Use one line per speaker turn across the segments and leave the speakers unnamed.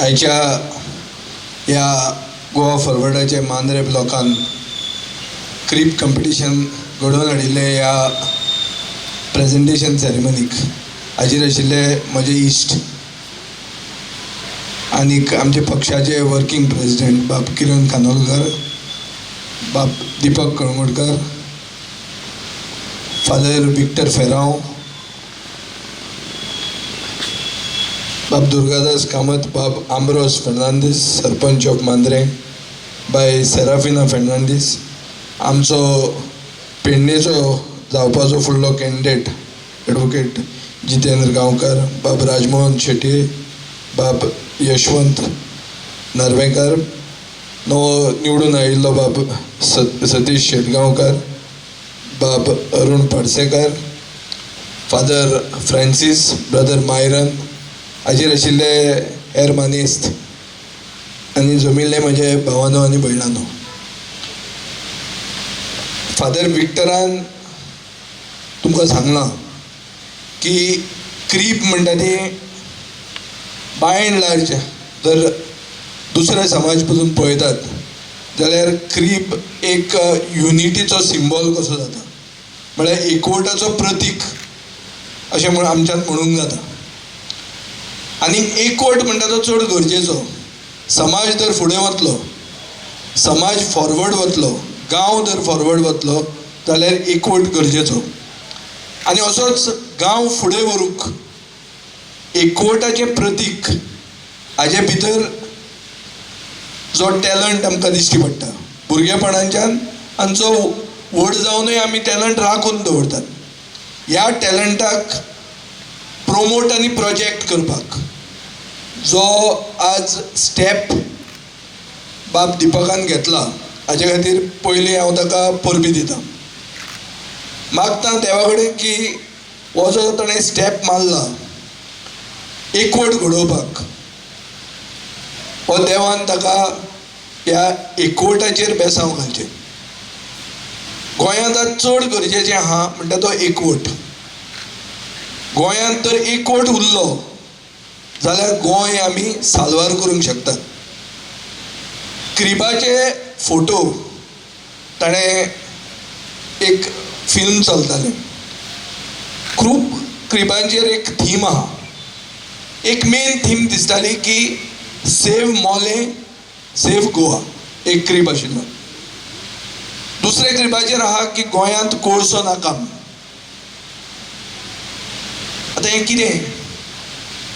आयच्या ह्या Goa फॉरवर्डाचे Mandrem ब्लॉकान creep competition घडोवन हाडिल्ले ह्या प्रेजेंटेशन सेरेमनीक हाजेर आशिल्ले म्हजे इश्ट आनीक आमचे पक्षाचे वर्किंग प्रेसिडेंट बाब Kiran Kanolkar, Bab Deepak Kalangutkar, father Victor Ferrao, Bab Durgadas Kamat, Bab Ambrose Fernandes, sarpanch of Mandrem, Bai Serafina Fernandes, आमचो पेडणेचो जावपाचो फुडलो कॅन्डिडेट एडवोकेट जितेंद्र गांवकर, बाब राजमोहन शेट्ये, बाब यशवंत नार्वेकर, नवो निवडून आयिल्लो बाब Satish Shetgaonkar, Bab Arun Padsekar, father Francis, brother Myron, हाजेर आशिल्ले हेर मानेस्त आनी जमिल्ले म्हजे भावानो आनी भयणानो. फादर विक्टरान तुमकां सांगलां की क्रीप म्हणटा ती बाय एंड लार्ज जर दुसरे समाज पसून पळयतात जाल्यार क्रीप एक युनिटीचो सिंबॉल कसो जाता, म्हळ्यार एकवटाचो प्रतीक अशें म्हण आमच्यान म्हणूंक जाता. आनी एकवट म्हणटा तो चड गरजेचो. समाज जर फुडें वतलो, समाज फॉरवर्ड वतलो, गांव जर फॉरवर्ड वतलो जाल्यार एकवट गरजेचो. आनी असोच गांव फुडें व्हरूंक एकवटाचें प्रतीक हाजे भितर जो टॅलंट आमकां दिश्टी पडटा भुरगेपणाच्यान, आनी जो व्हड जावनूय आमी टॅलंट राखून दवरतात, ह्या टॅलंटाक प्रोमोट आनी प्रोजेक्ट करपाक जो आज स्टेप बाब दिपकान घेतला हाजे खातीर पयलीं हांव ताका परबी दितां. मागता देवा कडेन की हो जो ताणें स्टेप मारला एकवट घडोवपाक, हो देवान ताका ह्या एकवटाचेर बेसांव घालचें. गोंयांत आज चड गरजेचें आहा म्हणटा तो एकवट. गोंयांत तर एकवट उरलो जाल्यार गोंय आमी साल्वार करूंक शकतात. क्रिपाचे फोटो ताणें एक फिल्म चलतालें, खूब क्रिपांचेर एक थीम आहा. एक मेन थीम दिसताली की सेव मोले सेव गोवा, एक क्रीप आशिल्लो. दुसरे क्रिपाचेर आहा की गोंयांत कोळसो नाका. आतां हें कितें?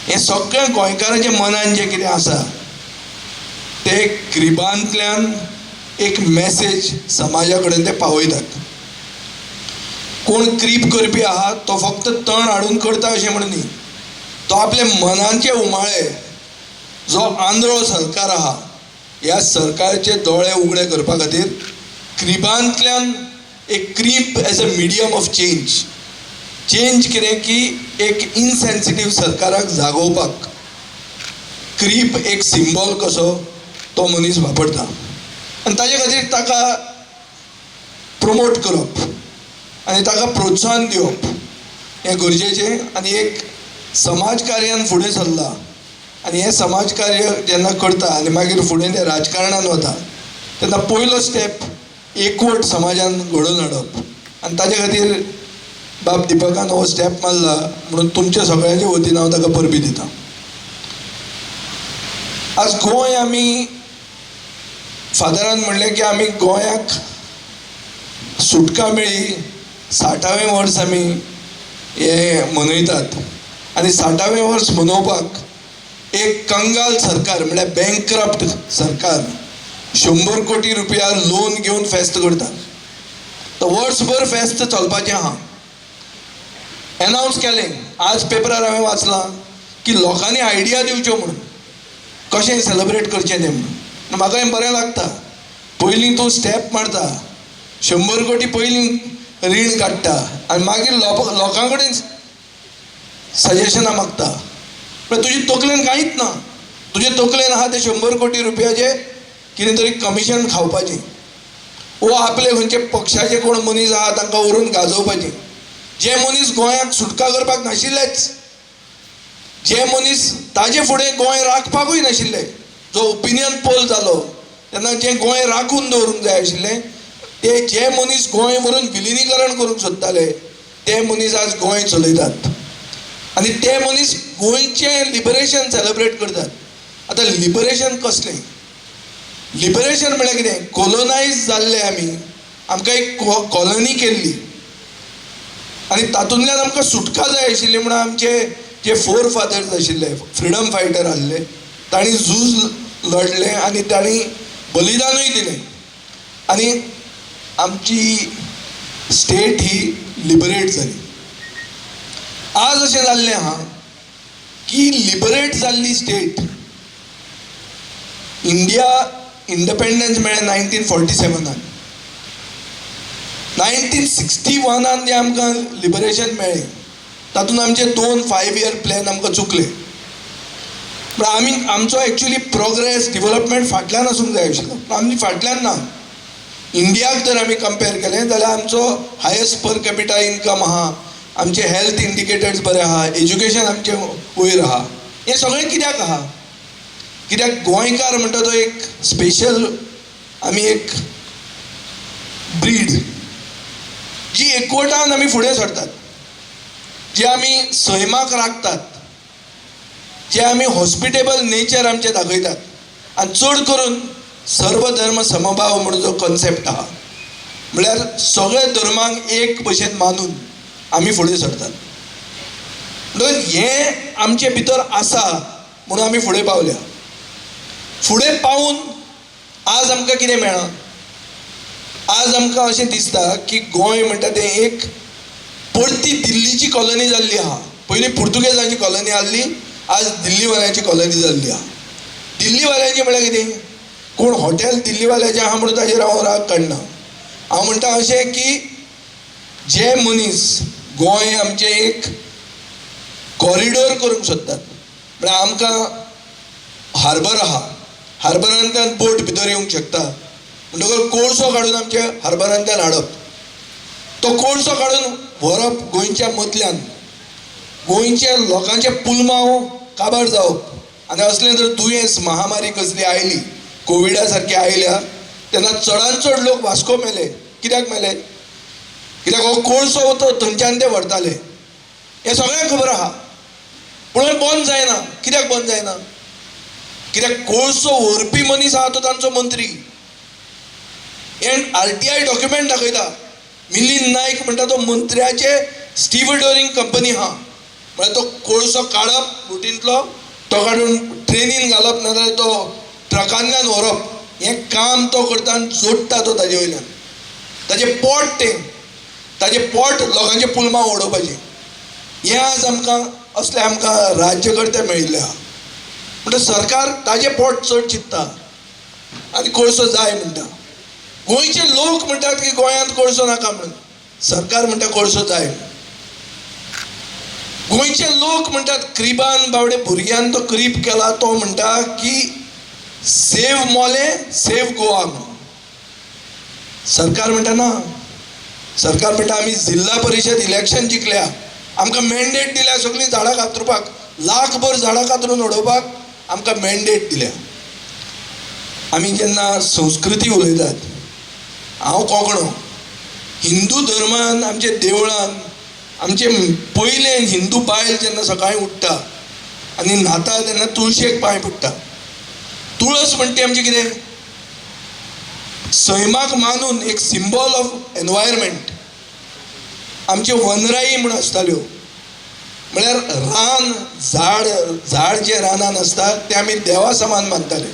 हें सगळ्या गोंयकारांच्या मनान जें कितें आसा ते क्रिबांतल्यान एक मॅसेज समाजा कडेन ते पावयतात. कोण क्रीप करपी आहा तो फक्त तण हाडून करता अशें म्हण न्ही, तो आपले मनाचे उमाळे जो आंध्रो सरकार आहा ह्या सरकारचे दोळे उगडे करपा खातीर क्रिबांतल्यान एक creep as a medium of change कितें की एक इनसेन्सिटीव सरकाराक जागोवपाक क्रीप एक सिंबॉल कसो तो मनीस वापरता. आनी ताजे खातीर ताका प्रमोट करप आनी ताका प्रोत्साहन दिवप हें गरजेचें. आनी एक समाजकार्यान फुडें सरला आनी हें समाजकार्य जेन्ना करता आनी मागीर फुडें ते राजकारणान वता तेन्ना पयलो स्टेप एकवट समाजान घडोवन हाडप. आनी ताजे खातीर बाब दिपकान हो स्टेप मारला म्हणून तुमच्या सगळ्यांच्या वतीन हांव ताका परबी दितां. आज गोंय आमी फादरान म्हणलें की आमी गोंयाक सुटका मेळ्ळी, 60वें वर्स आमी हें मनयतात. आनी 60वें वर्स मनोवपाक एक कंगाल सरकार म्हळ्यार बँकक्रप्ट सरकार 100 कोटी रुपया लोन घेवन फेस्त करता. तो वर्सभर फेस्त चलपाचें आहा. एनावन्स केलें, आज पेपरार हांवें वाचलां की लोकांनी आयडिया दिवच्यो म्हणून कशें सेलेब्रेट करचें तें म्हणून. म्हाका हें बरें लागता. पयलीं तूं स्टेप मारता, 100 कोटी पयलीं रीण काडटा आनी मागीर लोकां कडेन सजेशनां मागता. पण तुजे तकलेन कांयच ना. तुजे तकलेन आहा ते 100 कोटी रुपयाचे कितें तरी कमिशन खावपाचें, वो आपले खंयचे पक्षाचे कोण मनीस आहा तांकां व्हरून गाजोवपाचें. जे मनीस गोंयाक सुटका करपाक नाशिल्लेच जे मनीस ताजे फुडें गोंय राखपाकूय नाशिल्ले, जो ओपिनियन पोल जालो तेन्ना जे गोंय राखून दवरूंक जाय आशिल्लें, ते जे मनीस गोंय व्हरून विलिनीकरण करूंक सोदताले ते मनीस आज गोंय चलयतात आनी ते मनीस गोंयचें लिबरेशन सेलिब्रेट करतात. आतां लिबरेशन कसलें? लिबरेशन म्हळ्यार कितें? कोलोनायज जाल्ले आमी, आमकां एक कॉलनी केल्ली आनी तातूंतल्यान आमकां सुटका जाय आशिल्ली म्हणून आमचे जे फोर फादर्स आशिल्ले, फ्रिडम फायटर आसले, तांणी झूज लढले आनी तांणी बलिदानूय दिलें आनी आमची स्टेट ही लिबरेट जाली. आज अशें जाल्लें आहा की लिबरेट जाल्ली स्टेट, इंडिया इंडिपेंडन्स मेळ्ळें 1947. 1961 जे आमकां लिबरेशन मेळ्ळें तातूंत आमचे 2 5 year प्लॅन आमकां चुकले. आमी आमचो एक्चुअली प्रोग्रेस डेव्हलपमेंट फाटल्यान आसूंक जाय आशिल्लो, पूण आमी फाटल्यान ना. इंडियाक जर आमी कंपेर केलें जाल्यार आमचो हायेस्ट पर कॅपिटा इनकम आहा, आमचे हेल्थ इंडिकेटर्स बरे आहा, एज्युकेशन आमचें वयर आहा. हें सगळें कित्याक आहा? कित्याक गोंयकार म्हणटा तो एक स्पेशल, आमी एक ब्रीड जी एकवटान आमी फुडें सरतात, जे आमी सैमाक राखतात, जे आमी हॉस्पिटेबल नेचर आमचें दाखयतात आनी चड करून सर्वधर्म समभाव म्हणून जो कॉन्सेप्ट आहा, म्हळ्यार सगळे धर्मांक एक भशेन मानून आमी फुडें सरतात. म्हणून हें आमचे भितर आसा म्हणून आमी फुडें पावल्या. फुडें पावून आज आमकां कितें मेळ्ळां? आज आमकां अशें दिसता की गोंय म्हणटा तें एक परती दिल्लीची कॉलनी जाल्ली आहा. पयलीं पुर्तुगेजांची कॉलनी आसली, आज दिल्लीवाल्यांची कॉलनी जाल्ली आहा. दिल्लीवाल्यांची म्हळ्यार कितें? कोण हॉटेल दिल्लीवाल्याचें आहा म्हणून ताजेर हांव राग काडना. हांव म्हणटा अशें की जे मनीस गोंय आमचें एक कॉरिडोर करूंक सोदतात, म्हळ्यार आमकां हार्बर आहा, हार्बरांतल्यान बोट भितर येवंक शकता, म्हणटकच कोळसो काडून आमचे हार्बरांतल्यान हाडप, तो कोळसो काडून व्हरप गोंयच्या मदल्यान, गोंयच्या लोकांचे पुलमांव काबार जावप आनी असलें जर दुयेंस महामारी कसली आयली, कोविडा सारकी आयल्या, तेन्ना चडांत चड लोक वास्को मेले. कित्याक मेले? कित्याक हो कोळसो थंयच्यान ते व्हरताले. हें सगळ्यांक खबर आहा, पूण हें बंद जायना. कित्याक बंद जायना? कित्याक कोळसो व्हरपी मनीस आहा तो तांचो मंत्री. हें RTI डॉक्युमेंट दाखयता. मिलिंद नायक म्हणटा तो मंत्र्याचे स्टिवडोरिंग कंपनी आहा, म्हळ्यार तो कोळसो काडप बोटींतलो, तो काडून ट्रेनीन घालप, नाजाल्यार तो ट्रकांतल्यान व्हरप, हें काम तो करता आनी जोडटा तो ताजे वयल्यान. ताजे पोट लोकांचे पुलमांव उडोवपाचें. हें आज आमकां राज्यकर्ते मेळिल्ले आहा. म्हणटा सरकार ताजे पोट चड चित्ता आनी कोळसो जाय म्हणटा. गोंयचे लोक म्हणटात की गोंयांत कोळसो नाका म्हणून, सरकार म्हणटा कोळसो जाय. गोंयचे लोक म्हणटात क्रिबान बावडे भुरग्यान तो क्रीब केला, तो म्हणटा की सेव मोले सेव गोवा म्हणून. सरकार म्हणटा ना. सरकार म्हणटा आमी जिल्हा परिशद इलेक्शन जिखल्या, आमकां मॅन्डेट दिल्या सगळीं झाडां कातरपाक, लाखभर झाडां कातरून उडोवपाक आमकां मॅन्डेट दिल्या. आमी जेन्ना संस्कृती उलयतात, हांव कोंकणो, हिंदू धर्मान आमचे देवळान आमचे पयले हिंदू बायल जेन्ना सकाळीं उठ्ठा आनी न्हाता तेन्ना तुळशेक पांय पडटा. तुळस म्हणटा ती आमची कितें? सैमाक मानून एक सिंबल ऑफ एनवायरमेंट. आमच्यो वनराई म्हूण आसताल्यो, म्हळ्यार रान, झाड जे रानान आसता ते आमी देवा समान मानताले.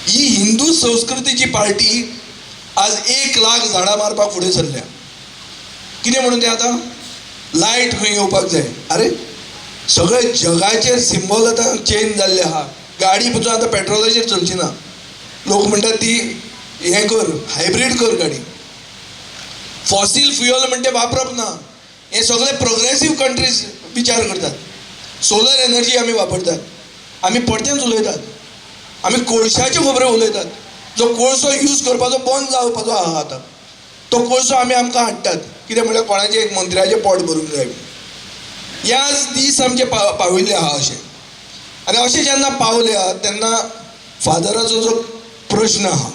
ही हिंदू संस्कृतीची पार्टी आज 1 लाख झाडां मारपाक फुडें सरल्या. कितें म्हणून तें आतां? लायट खंय येवपाक जाय. अरे सगळे जगाचेर सिंबल आतां चेंज जाल्ले आहा. गाडी पसून आतां पेट्रोलाचेर चलची ना. लोक म्हणटात ती हें कर, हायब्रीड कर गाडी. फॉसील फ्युअल म्हणटा वापरप ना. हे सगळे प्रोग्रेसीव कंट्रीज विचार करतात. सोलर एनर्जी आमी वापरतात, आमी परतेंच उलयतात. आमी कोळशाच्यो खबरो उलयतात. जो कोळसो यूज करपाचो बंद जावपाचो आहा आतां, तो कोळसो आमकां हाडटात. कितें म्हळ्यार कोणाचें एक मंत्र्याचें पोट भरूंक जाय. त्याच दीस आमचे पाविल्ले आहा अशें. आनी अशें जेन्ना पावल्या तेन्ना फादराचो जो प्रश्न आहा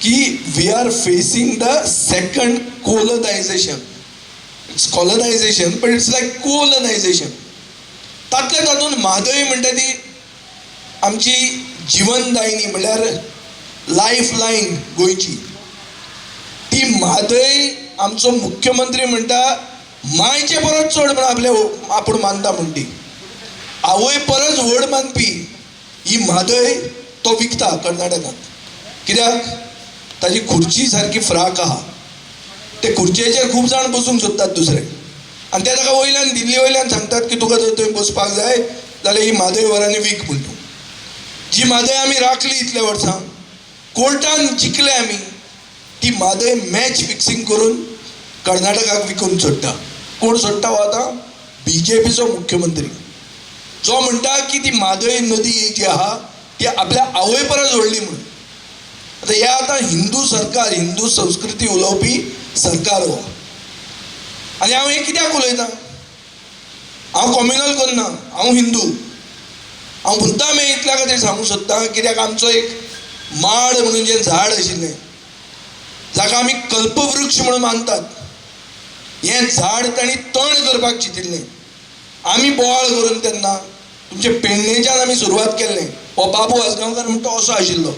की we are facing the second colonization. It's colonization but it's like colonization. तातल्या तातूंत म्हादय म्हणटा ती आमची जिवनदायिनी म्हणल्यार लायफ लायन गोंयची, ती म्हादय आमचो मुख्यमंत्री म्हणटा मायचे परस चड म्हणून आपले आपूण मानता म्हण ती. आवय परस व्हड मानपी ही म्हादय तो विकता कर्नाटकांत. कित्याक ताची खुर्ची सारकी फ्राक आहा, ते खुर्चेचेर खूब जाण बसूंक सोदतात दुसरे, आनी ते ताका वयल्यान दिल्ली वयल्यान सांगतात की तुका जर थंय बसपाक जाय जाल्यार ही म्हादय वरांनी वीक म्हणटा. जी म्हादय आमी राखली इतल्या वर्सां, कोर्टान जिखले आमी, ती म्हादय मॅच फिक्सिंग करून कर्नाटकाक विकून सोडटा. कोण सोडटा हो आतां? BJPचो मुख्यमंत्री, जो म्हणटा की ती म्हादय नदी जी आहा ती आपल्या आवय परस व्हडली म्हणून. आतां हें आतां हिंदू सरकार, हिंदू संस्कृती उलोवपी सरकार हो. आनी हांव हें कित्याक उलयतां? हांव कॉम्युनल करना, हांव हिंदू. हांव मुद्दाम हें इतल्या खातीर सांगूंक सोदतां कित्याक आमचो एक माड म्हणून जें झाड आशिल्लें, जाका आमी कल्पवृक्ष म्हणून मानतात, हें झाड तांणी तण करपाक चिंतिल्लें. आमी बोवाळ करून तेन्ना तुमचे पेडणेच्यान आमी सुरवात केल्लें. हो बाबू आसगांवकार म्हणटा असो आशिल्लो,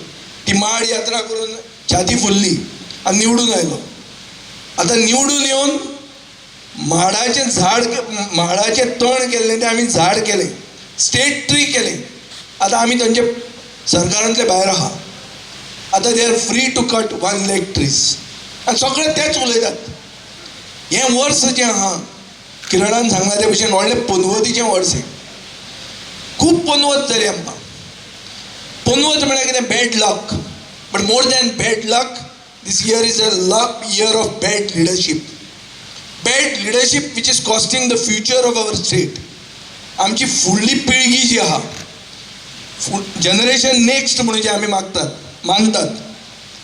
ती माड यात्रा करून छाती फुल्ली आनी निवडून आयलो. आतां निवडून येवन माडाचें झाड, माडाचें तण केल्लें तें आमी झाड केलें, स्टेट ट्री केलें. आतां आमी तांचे सरकारांतले भायर आहा. आतां they are free to cut 1 lakh trees. आनी सगळे तेच उलयतात. हें वर्स जें आहा, किरणान सांगला ते भशेन व्हडलें पनवतीचें वर्स हें. खूब पनवत जाली आमकां. पनवत म्हळ्यार कितें? Bad luck. But more than bad luck, this year is a year of bad leadership. Bad leadership which is costing the future of our state. आमची फुडली पिळगी जी आहा, जनरेशन नेक्स्ट म्हणून जे आमी मानतात,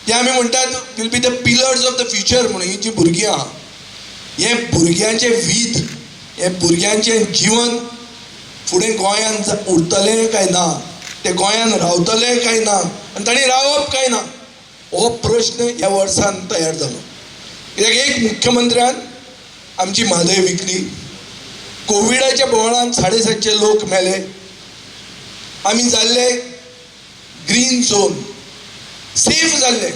ते आमी म्हणटात will be the pillars of the future म्हणून. ही जी भुरगीं आहा, हे भुरग्यांचें वीध, हे भुरग्यांचें जिवन फुडें गोंयांत उरतलें काय ना, ते गोंयांत रावतले काय ना, आनी तांणी रावप काय ना, हो प्रश्न ह्या वर्सान तयार जालो. कित्याक एक मुख्यमंत्र्यान आमची म्हादय विकली. कोविडाच्या बोवाळान 750 लोक मेले. आमी जाल्ले ग्रीन झोन, सेफ जाल्ले.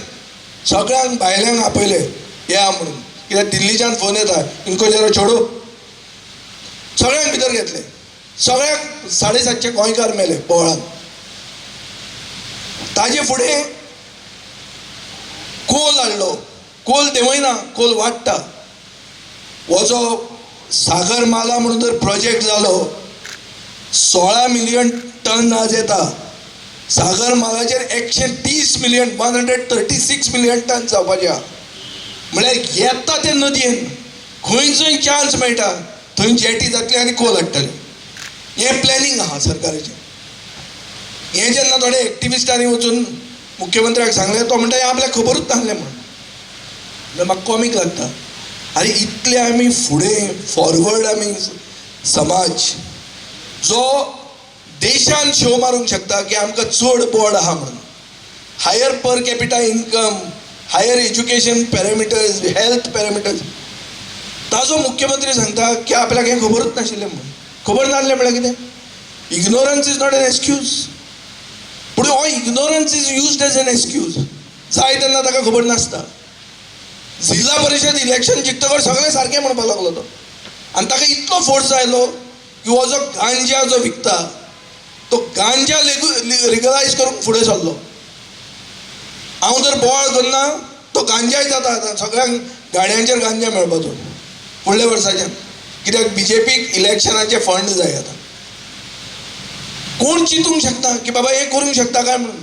सगळ्यांक भायल्यांक आपयले या म्हणून. कित्याक दिल्लीच्यान फोन येता, इनको जरा छोडो. सगळ्यांक भितर घेतले. सगळ्यांक 750 गोंयकार मेले बोवाळान. ताजे फुडें कोल हाडलो. कोल देंवयना, कोल वाडटा. हो जो सागर माला म्हणून जर प्रोजेक्ट जालो, 16 मिलियन टन आज येता. सागर मालाचेर 130 मिलियन 136 मिलियन टन जावपाचे आहा. म्हळ्यार येता ते नदयेन खंयचोय चान्स मेळटा थंय जेटी जातली आनी कोल हाडटले. हें प्लॅनिंग आहा सरकाराचें. हें जेन्ना थोडे एक्टिविस्टांनी वचून मुख्यमंत्र्याक सांगलें, तो म्हणटा हें आपल्याक खबरूच नासलें म्हणून. म्हाका कॉमीक लागता. अरे इतले आमी फुडें फॉरवर्ड आमी समाज जो देशान शो मारूंक शकता की आमकां चड बोड आहा म्हणून. Higher per capita income, higher education parameters, health parameters, ताजो मुख्यमंत्री सांगता की आपल्याक हें खबरूच नाशिल्लें म्हणून. खबर नासलें म्हळ्यार कितें? Ignorance is not an excuse. पूण हो ignorance is used as an excuse. जाय तेन्ना ताका खबर नासता. जिल्हा परिषद इलेक्शन जिखतकर सगळें सारकें म्हणपाक लागलो तो. आनी ताका इतलो फोर्स आयलो की हो जो गांजा जो विकता, तो गांजा लिगलायज करूंक फुडें सरलो. हांव जर बोवाळ करना तो गांजाय जाता. आतां सगळ्यांक गाडयांचेर गांजा मेळपाचो फुडल्या वर्साच्यान. कित्याक BJPक इलेक्शनाचे फंड जाय आतां. कोण चिंतूंक शकता की बाबा हें करूंक शकता काय म्हणून?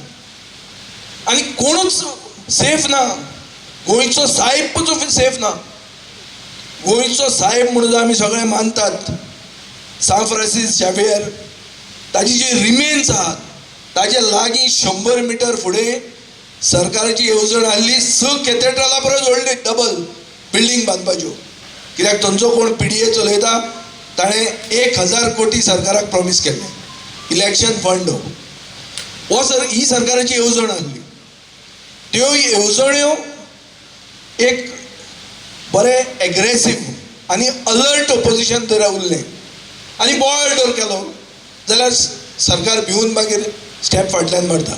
आनी कोणूच सेफ ना. गोंयचो साहेब सेफ ना. गोंयचो साहेब म्हणून जो आमी सगळे मानतात, सान फ्रांसीस शावेर, ताजी जी रिमेन्स आहात ताजे लागीं 100 मिटर फुडें सरकाराची येवजण आसली 6 कॅथेड्रला परस व्हडली डबल बिल्डींग बांदपाच्यो. कित्याक थंयचो कोण PDA चलयता ताणें 1000 कोटी सरकाराक प्रॉमिस केल्ले इलेक्शन फंड हो ही सरकाराची येवजण आहली. त्यो येवजण्यो एक बरें एग्रेसीव आनी अलर्ट ऑपोजिशन तर उरलें आनी बोवाळ जर केलो जाल्यार सरकार भिवून मागीर स्टेप फाटल्यान मारता.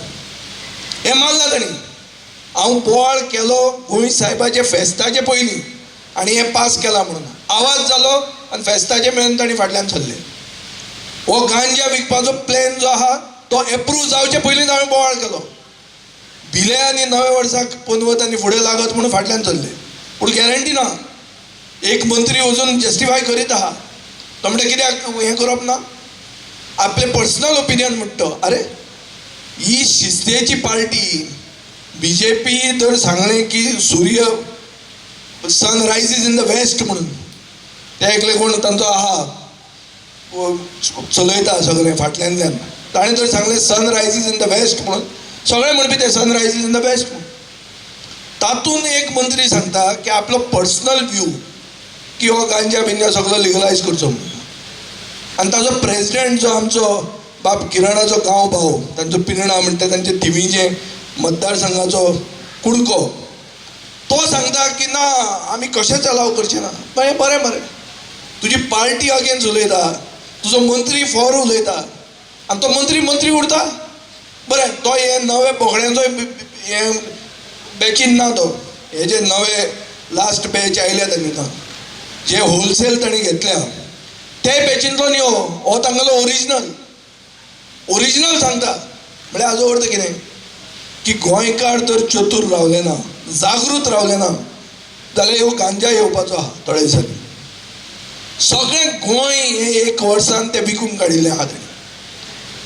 हें मानलां ताणी. हांव बोवाळ केलो गोंय साहेबाचे फेस्ताचे पयलीं आनी हें पास केलां म्हणून आवाज जालो आनी फेस्ताचे मेळून ताणी फाटल्यान सरले. हो गांजा विकपाचो प्लॅन जो आहा तो एप्रूव जावचे पयलींच हांवें बोवाळ केलो. भिले आनी नव्या वर्साक पनवत आनी फुडें लागत म्हणून फाटल्यान सरले. पूण गॅरंटी ना. एक मंत्री वचून जस्टिफाय करीत आहा तो म्हणटा कित्याक हें करप ना. आपले पर्सनल ओपिनियन म्हणटा अरे ही शिस्तेची पार्टी. BJP तर सांगलें की सूर्य सन रायजीस इन द वेस्ट म्हणून ते एकले कोण तांचो आहा चलयता सगळें फाटल्यानल्यान ताणें तर सांगलें सन रायजीस इन द वेस्ट म्हणून सगळे म्हणपी ते सन रायजीस इन द वेस्ट म्हणून. तातूंत एक मंत्री सांगता की आपलो पर्सनल व्यू की हो गांजा बिंजा सगळो लिगलायज करचो म्हणून. आनी ताजो प्रेसिडेंट जो आमचो बाब किरणाचो गांव भाव तांचो पिरणा म्हणटा तांचे थिवीचे मतदारसंघाचो कुडको तो सांगता की ना आमी कशेंच अलाव करचे ना. बरें बरें तुजी पार्टी अगेन्स्ट उलयता तुजो मंत्री फॉर उलयता आनी तो मंत्री उरता. बरें तो हे नवे बोकड्यांचो हे बॅचीन ना तो हे जे नवे लास्ट बॅच आयल्या तांकां जे होलसेल ताणी घेतल्या ते बॅचींतलो न्ही हो तांगेलो ओरिजिनल सांगता. म्हळ्यार हाजो अर्थ कितें की गोंयकार तर चतूर रावले ना जागृत रावले ना जाल्यार ह्यो गांजा येवपाचो आहा थोड्या दिसांनी. सगळें गोंय हे 1 वर्सान ते विकून काडिल्लें आहा ताणी.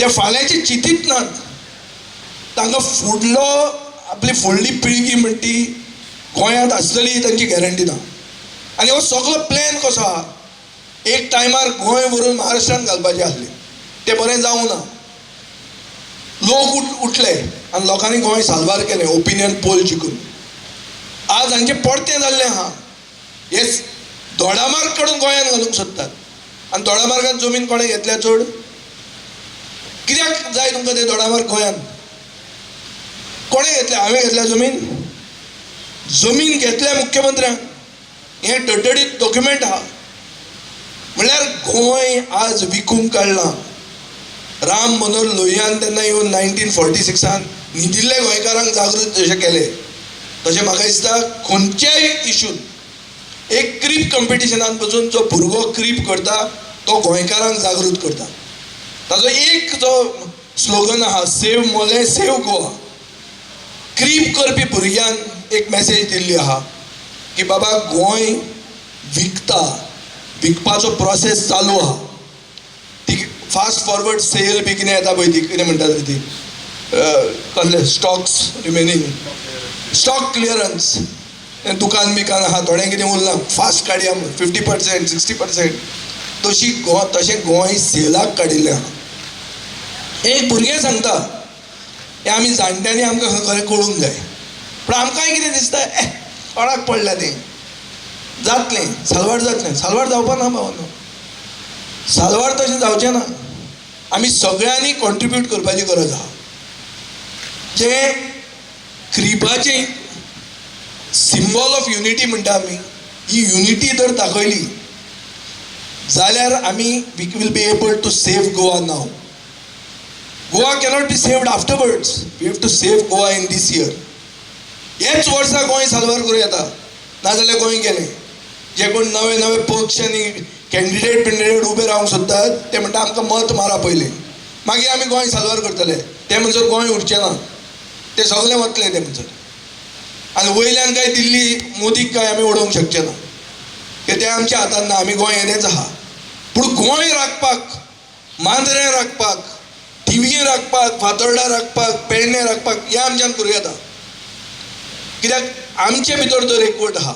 ते फाल्यांचे चिंतीत नात. तांकां फुडलो आपली फुडली पिळगी म्हणटी गोंयांत आसतली तांची गॅरंटी ना. आनी हो सगळो प्लॅन कसो आहा एक टायमार गोंय व्हरून महाराष्ट्रांत घालपाचें आसलें तें बरें जावं ना. लोक उठले आनी लोकांनी गोंय साल्वार केलें ओपिनियन पोल जिखून. आज हांचें परतें जाल्लें आहा. हे दोडामार्ग काडून गोंयांत घालूंक सोदतात आनी दोडामार्गांत जमीन कोणें घेतल्या चड. कित्याक जाय तुमकां ते दोडामार्ग गोंयांत कोणें घेतल्या. हांवें घेतल्या जमीन घेतल्या मुख्यमंत्र्यान. हें टटडीत डॉक्युमेंट आहा. म्हणल्यार गोंय आज विकूंक काडलां. राम मनोहर लोहियान तेन्ना येवन 1946 न्हिदिल्ले गोंयकारांक जागृत जशें केलें तशें म्हाका दिसता खंयच्याय इशून एक क्रीप कॉम्पिटिशनान पसून जो भुरगो क्रीप करता तो गोंयकारांक जागृत करता. ताजो एक जो स्लोगन आहा सेव मोले सेव गोवा. क्रीप करपी भुरग्यान एक मॅसेज दिल्ली आहा की बाबा गोंय विकपाचो प्रोसेस चालू आहा. ती फास्ट फॉरवर्ड सेल बी कितें येता पळय ती कितें म्हणटात ती कसले स्टॉक्स रिमेनींग स्टॉक क्लियरन्स दुकान बिकान आहा थोडें कितें उरलां फास्ट काडया 50% 60% तशें गोंय सेलाक काडिल्लें आहा. एक भुरगें सांगता हें आमी जाणट्यांनी आमकां खरें कळूंक जाय. पूण आमकांय कितें दिसता कोणाक पडलें तें जातलें साल्वार जावपा ना भावानो. साल्वार तशें जावचें ना. आमी सगळ्यांनी कॉन्ट्रिब्यूट करपाची गरज आहा. जे क्रिपाचें सिम्बॉल ऑफ युनिटी म्हणटा आमी ही युनिटी जर दाखयली जाल्यार आमी we will be able to save Goa नाव. Goa cannot be saved afterwards. We have to save Goa in this year. हेच वर्सा गोंय साल्वार करूं येता नाजाल्यार गोंय गेलें. जे कोण नवे पक्ष आनी कॅन्डिडेट उबे रावंक सोदतात ते म्हणटा आमकां मत मारा पयलीं मागीर आमी गोंय साल्वार करतले. ते म्हणसर गोंय उरचें ना. ते सगळे वतले ते म्हणसर. आनी वयल्यान काय दिल्ली मोदीक काय आमी उडोवंक शकचे ना. ते आमच्या हातांत ना. आमी गोंय येदेच आहा. पूण गोंय राखपाक मांद्रें राखपाक थिवीं राखपाक फातोर्डा राखपाक पेडणें राखपाक हें आमच्यान करूं येता. कित्याक आमचे भितर तर एकवट आहा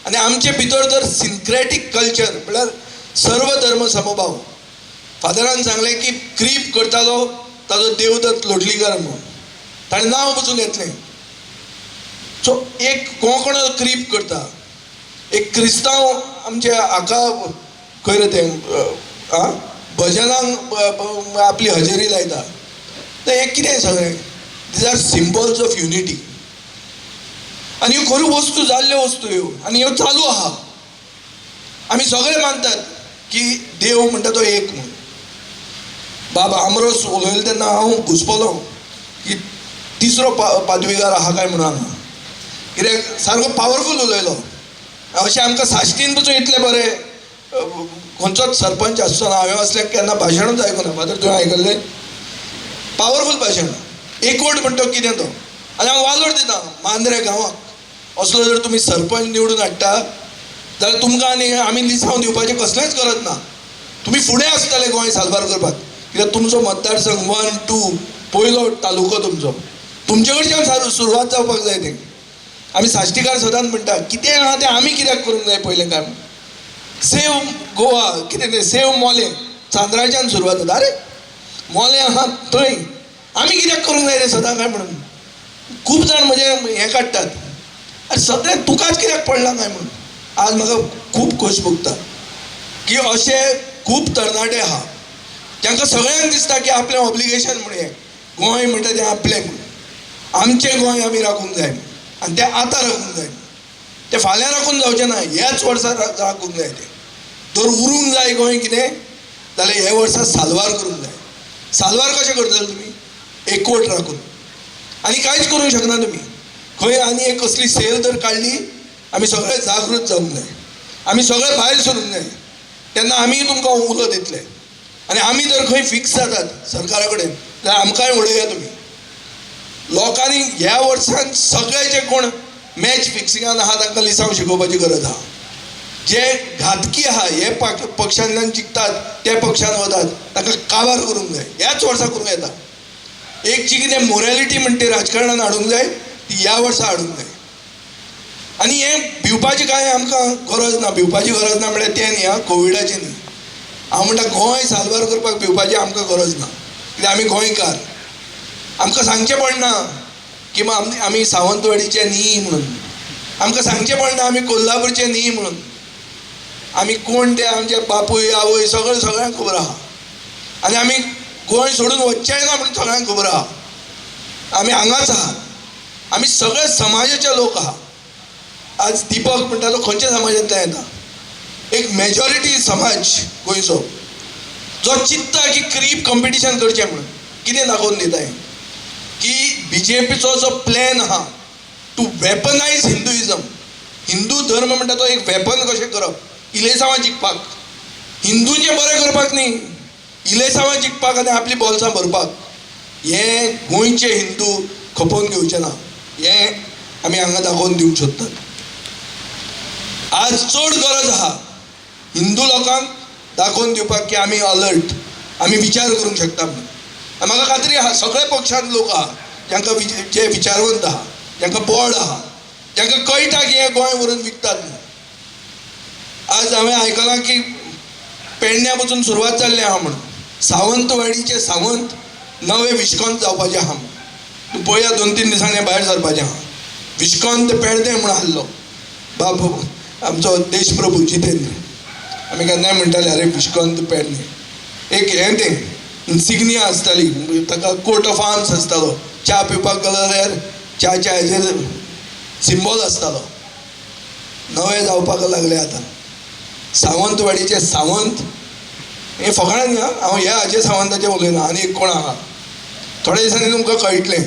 आनी आमचे भितर तर सिन्क्रॅटीक कल्चर म्हळ्यार सर्व धर्म समभाव. फादरान सांगलें की क्रीप करतालो ताजो देवदत्त लोटलीकर म्हणून ताणें नांव पसून घेतलें. सो एक कोंकणो क्रीप करता. एक क्रिस्तांव आमचे हाका खंय रे तें भजनांक आपली हजेरी लायता. तर हें कितें सगळें? These are symbols of unity. आनी ह्यो खऱ्यो वस्तू जाल्ल्यो वस्तू ह्यो, आनी ह्यो चालू आहा. आमी सगळे मानतात की देव म्हणटा तो एक म्हणून. बाब आमरोस उलयलो तेन्ना हांव घुसपलो की तिसरो पादवीकार आहा काय म्हणून हांगा. कित्याक सारको पावरफूल उलयलो. अशें आमकां साश्टीन पसून इतलें बरें खंयचोच सरपंच आसचो ना. हांवें असलें केन्ना भाशणूच आयकूं ना. फादर तुवें आयकल्लें? पावरफूल भाशण. एकवट म्हणटा कितें तो. आनी हांव वालोर दिता मांद्रे गांवाक. असलो जर तुमी सरपंच निवडून हाडटा जाल्यार तुमकां आनी आमी लिसांव दिवपाची कसलेंच गरज ना. तुमी फुडें आसतले गोंय सालबार करपाक. कित्याक तुमचो मतदारसंघ 1, 2 पयलो तालुको तुमचो. तुमचे कडच्यान सुरवात जावपाक जाय तें. आमी साश्टीकार सदांच म्हणटा कितें आहा तें आमी कित्याक करूंक जाय पयलें काम. सेव गोवा कितें तें सेव मोले चांद्राच्यान सुरवात जाता. अरे मोले आहा थंय आमी कित्याक करूंक जाय तें सदां काय म्हणून. खूब जाण म्हणजे हें काडटात अरे सगळें तुकाच कित्याक पडलां काय म्हणून. आज म्हाका खूब खोस भोगता की अशे खूब तरणाटे आहा जांकां सगळ्यांक दिसता की आपलें ऑब्लिगेशन म्हणून हें गोंय म्हणटा तें आपलें म्हणून. आमचें गोंय आमी राखूंक जाय आनी तें आतां राखूंक जाय. तें फाल्यां राखून जावचें ना. ह्याच वर्सा राखूंक जाय तें. जर उरूंक जाय गोंय कितें जाल्यार हे वर्सा साल्वार करूंक जाय. साल्वार कशें करतले तुमी? एकवट राखून. आनी कांयच करूंक शकना तुमी. खंय आनी एक कसली सेल जर काडली आमी सगळे जागृत जावंक जाय. आमी सगळे भायर सरूंक जाय. तेन्ना आमी तुमकां उलो दितले. आनी आमी जर खंय फिक्स जातात सरकारा कडेन जाल्यार आमकांय उडया तुमी. लोकांनी ह्या वर्सान सगळे जे कोण मॅच फिक्सिंगान आहा तांकां लिसांव शिकोवपाची गरज आहा. जे घातकी आहा हे पक्षांतल्यान जिखतात ते पक्षान वतात तांकां काबार करूंक जाय. ह्याच वर्सा करूंक येता. एक जी कितें मोरॅलिटी म्हणटा ती राजकारणान हाडूंक जाय ती ह्या वर्सा हाडूंक जाय. आनी हें भिवपाची कांय आमकां गरज ना. भिवपाची गरज ना म्हळ्यार तें न्ही कोविडाचें न्ही. हांव म्हणटा गोंय साल्वार करपाक भिवपाची आमकां गरज ना. कित्याक आमी गोंयकार. आमकां सांगचें पडना की आमी सावंतवाडीचे न्ही म्हणून. आमकां सांगचें पडना आमी कोल्हापूरचे न्ही म्हणून. आमी कोण ते आमचे बापूय आवय सगळ्यांक खबर आहा. आनी आमी गोंय सोडून वचचेंय ना म्हणून सगळ्यांक खबर आहा. आमी हांगाच आहा. आमी सगळे समाजाचे लोक आहा. आज दिपक म्हणटा तो खंयच्या समाजांतल्यान येता? एक मेजॉरिटी समाज गोंयचो जो चित्ता की क्रीप कॉम्पिटिशन करचें म्हणून. कितें दाखोवन दिता हें की BJPचो जो प्लॅन आहा टू वेपनायज हिंदुइजम. हिंदू धर्म म्हणटा तो एक वेपन कशें करप इलेसांवां जिखपाक. हिंदूंचें बरें करपाक न्ही इलेसांवां जिखपाक आनी आपली बोल्सां भरपाक. हें गोंयचे हिंदू खपोवन घेवचे ना. हें आमी हांगा दाखोवन दिवंक सोदतात. आज चड गरज आहा हिंदू लोकांक दाखोवन दिवपाक की आमी अलर्ट आमी विचार करूंक शकता म्हणून. म्हाका खात्री आहा सगळे पक्षांत लोक आहा जांकां जे विचारवंत आहा जांकां बोड आहा जांकां कळटा की हें गोंय व्हरून विकतात म्हणून. आज हांवें आयकलां की पेडण्या पसून सुरवात जाल्ली आहा म्हणून. सावंतवाडीचे सावंत नवे विश्वंत जावपाचे आहा म्हणून. तूं पळया 2-3 दिसांनी भायर सरपाचें आहा. विश्वंत पेडणे म्हणून आसलो बाबू आमचो देशप्रभू जितेंद्र. आमी केन्नाय म्हणटाले अरे विश्वंत पेडणे. एक हें तें इन्सिग्निया आसताली ताका कोट ऑफ आर्म्स आसतालो. च्या पिवपाक गेलो जाल्यार च्याच्या हेजेर सिंबॉल आसतालो. नवे जावपाक लागले आतां सावंतवाडीचे सावंत. हें फकाणां न्ही हांव ह्या हाचे सावंताचें उलयना आनी एक कोण आहा. थोड्या दिसांनी तुमकां कळटलें.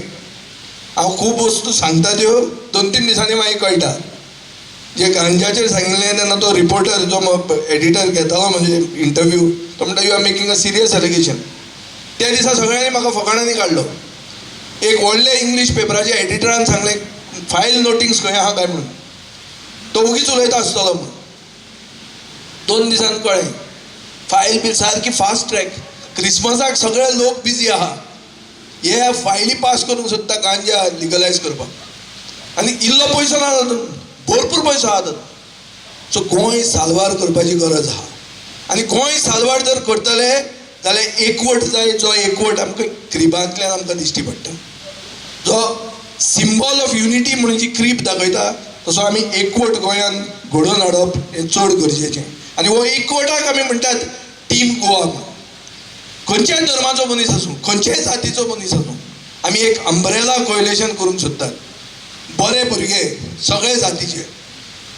हांव खूब वस्तू सांगता त्यो 2-3 दिसांनी मागीर कळटा. जे गांजाचेर सांगिल्लें तेन्ना तो रिपोर्टर जो एडिटर घेतालो म्हणजे इंटरव्यू तो म्हणटा you are making a serious allegation. त्या दिसा सगळ्यांनी म्हाका फकाणांनी काडलो. एक व्हडले इंग्लीश पेपराच्या एडिटरान सांगलें फायल नोटिंग्स खंय आहा काय म्हणून. तो उगीच उलयता आसतलो म्हणून. 2 दिसान कळ्ळें फायल बी सारकी फास्ट ट्रॅक. क्रिसमसाक सगळे लोक बिजी आहा. हे फायली पास करूंक सोदता गांजा लिगलायज करपाक. आनी इल्लो पयसो ना तातूंत भरपूर पयसो आहा तातूंत. सो गोंय साल्वार करपाची गरज आहा. आनी गोंय साल्वार जर करतले जाल्यार एकवट जाय. जो एकवट आमकां क्रिबांतल्यान आमकां दिश्टी पडटा. जो सिंबल ऑफ युनिटी म्हणून जी क्रीप दाखयता तसो आमी एकवट गोंयांत घडोवन हाडप हें चड गरजेचें. आनी हो एकवटाक आमी म्हणटात टीम गोवा. खंयच्याय धर्माचो मनीस आसूं, खंयच्याय जातीचो मनीस आसूं, आमी एक अंब्रेला कोएलिशन करूंक सोदतात. बरे भुरगे सगळे जातीचे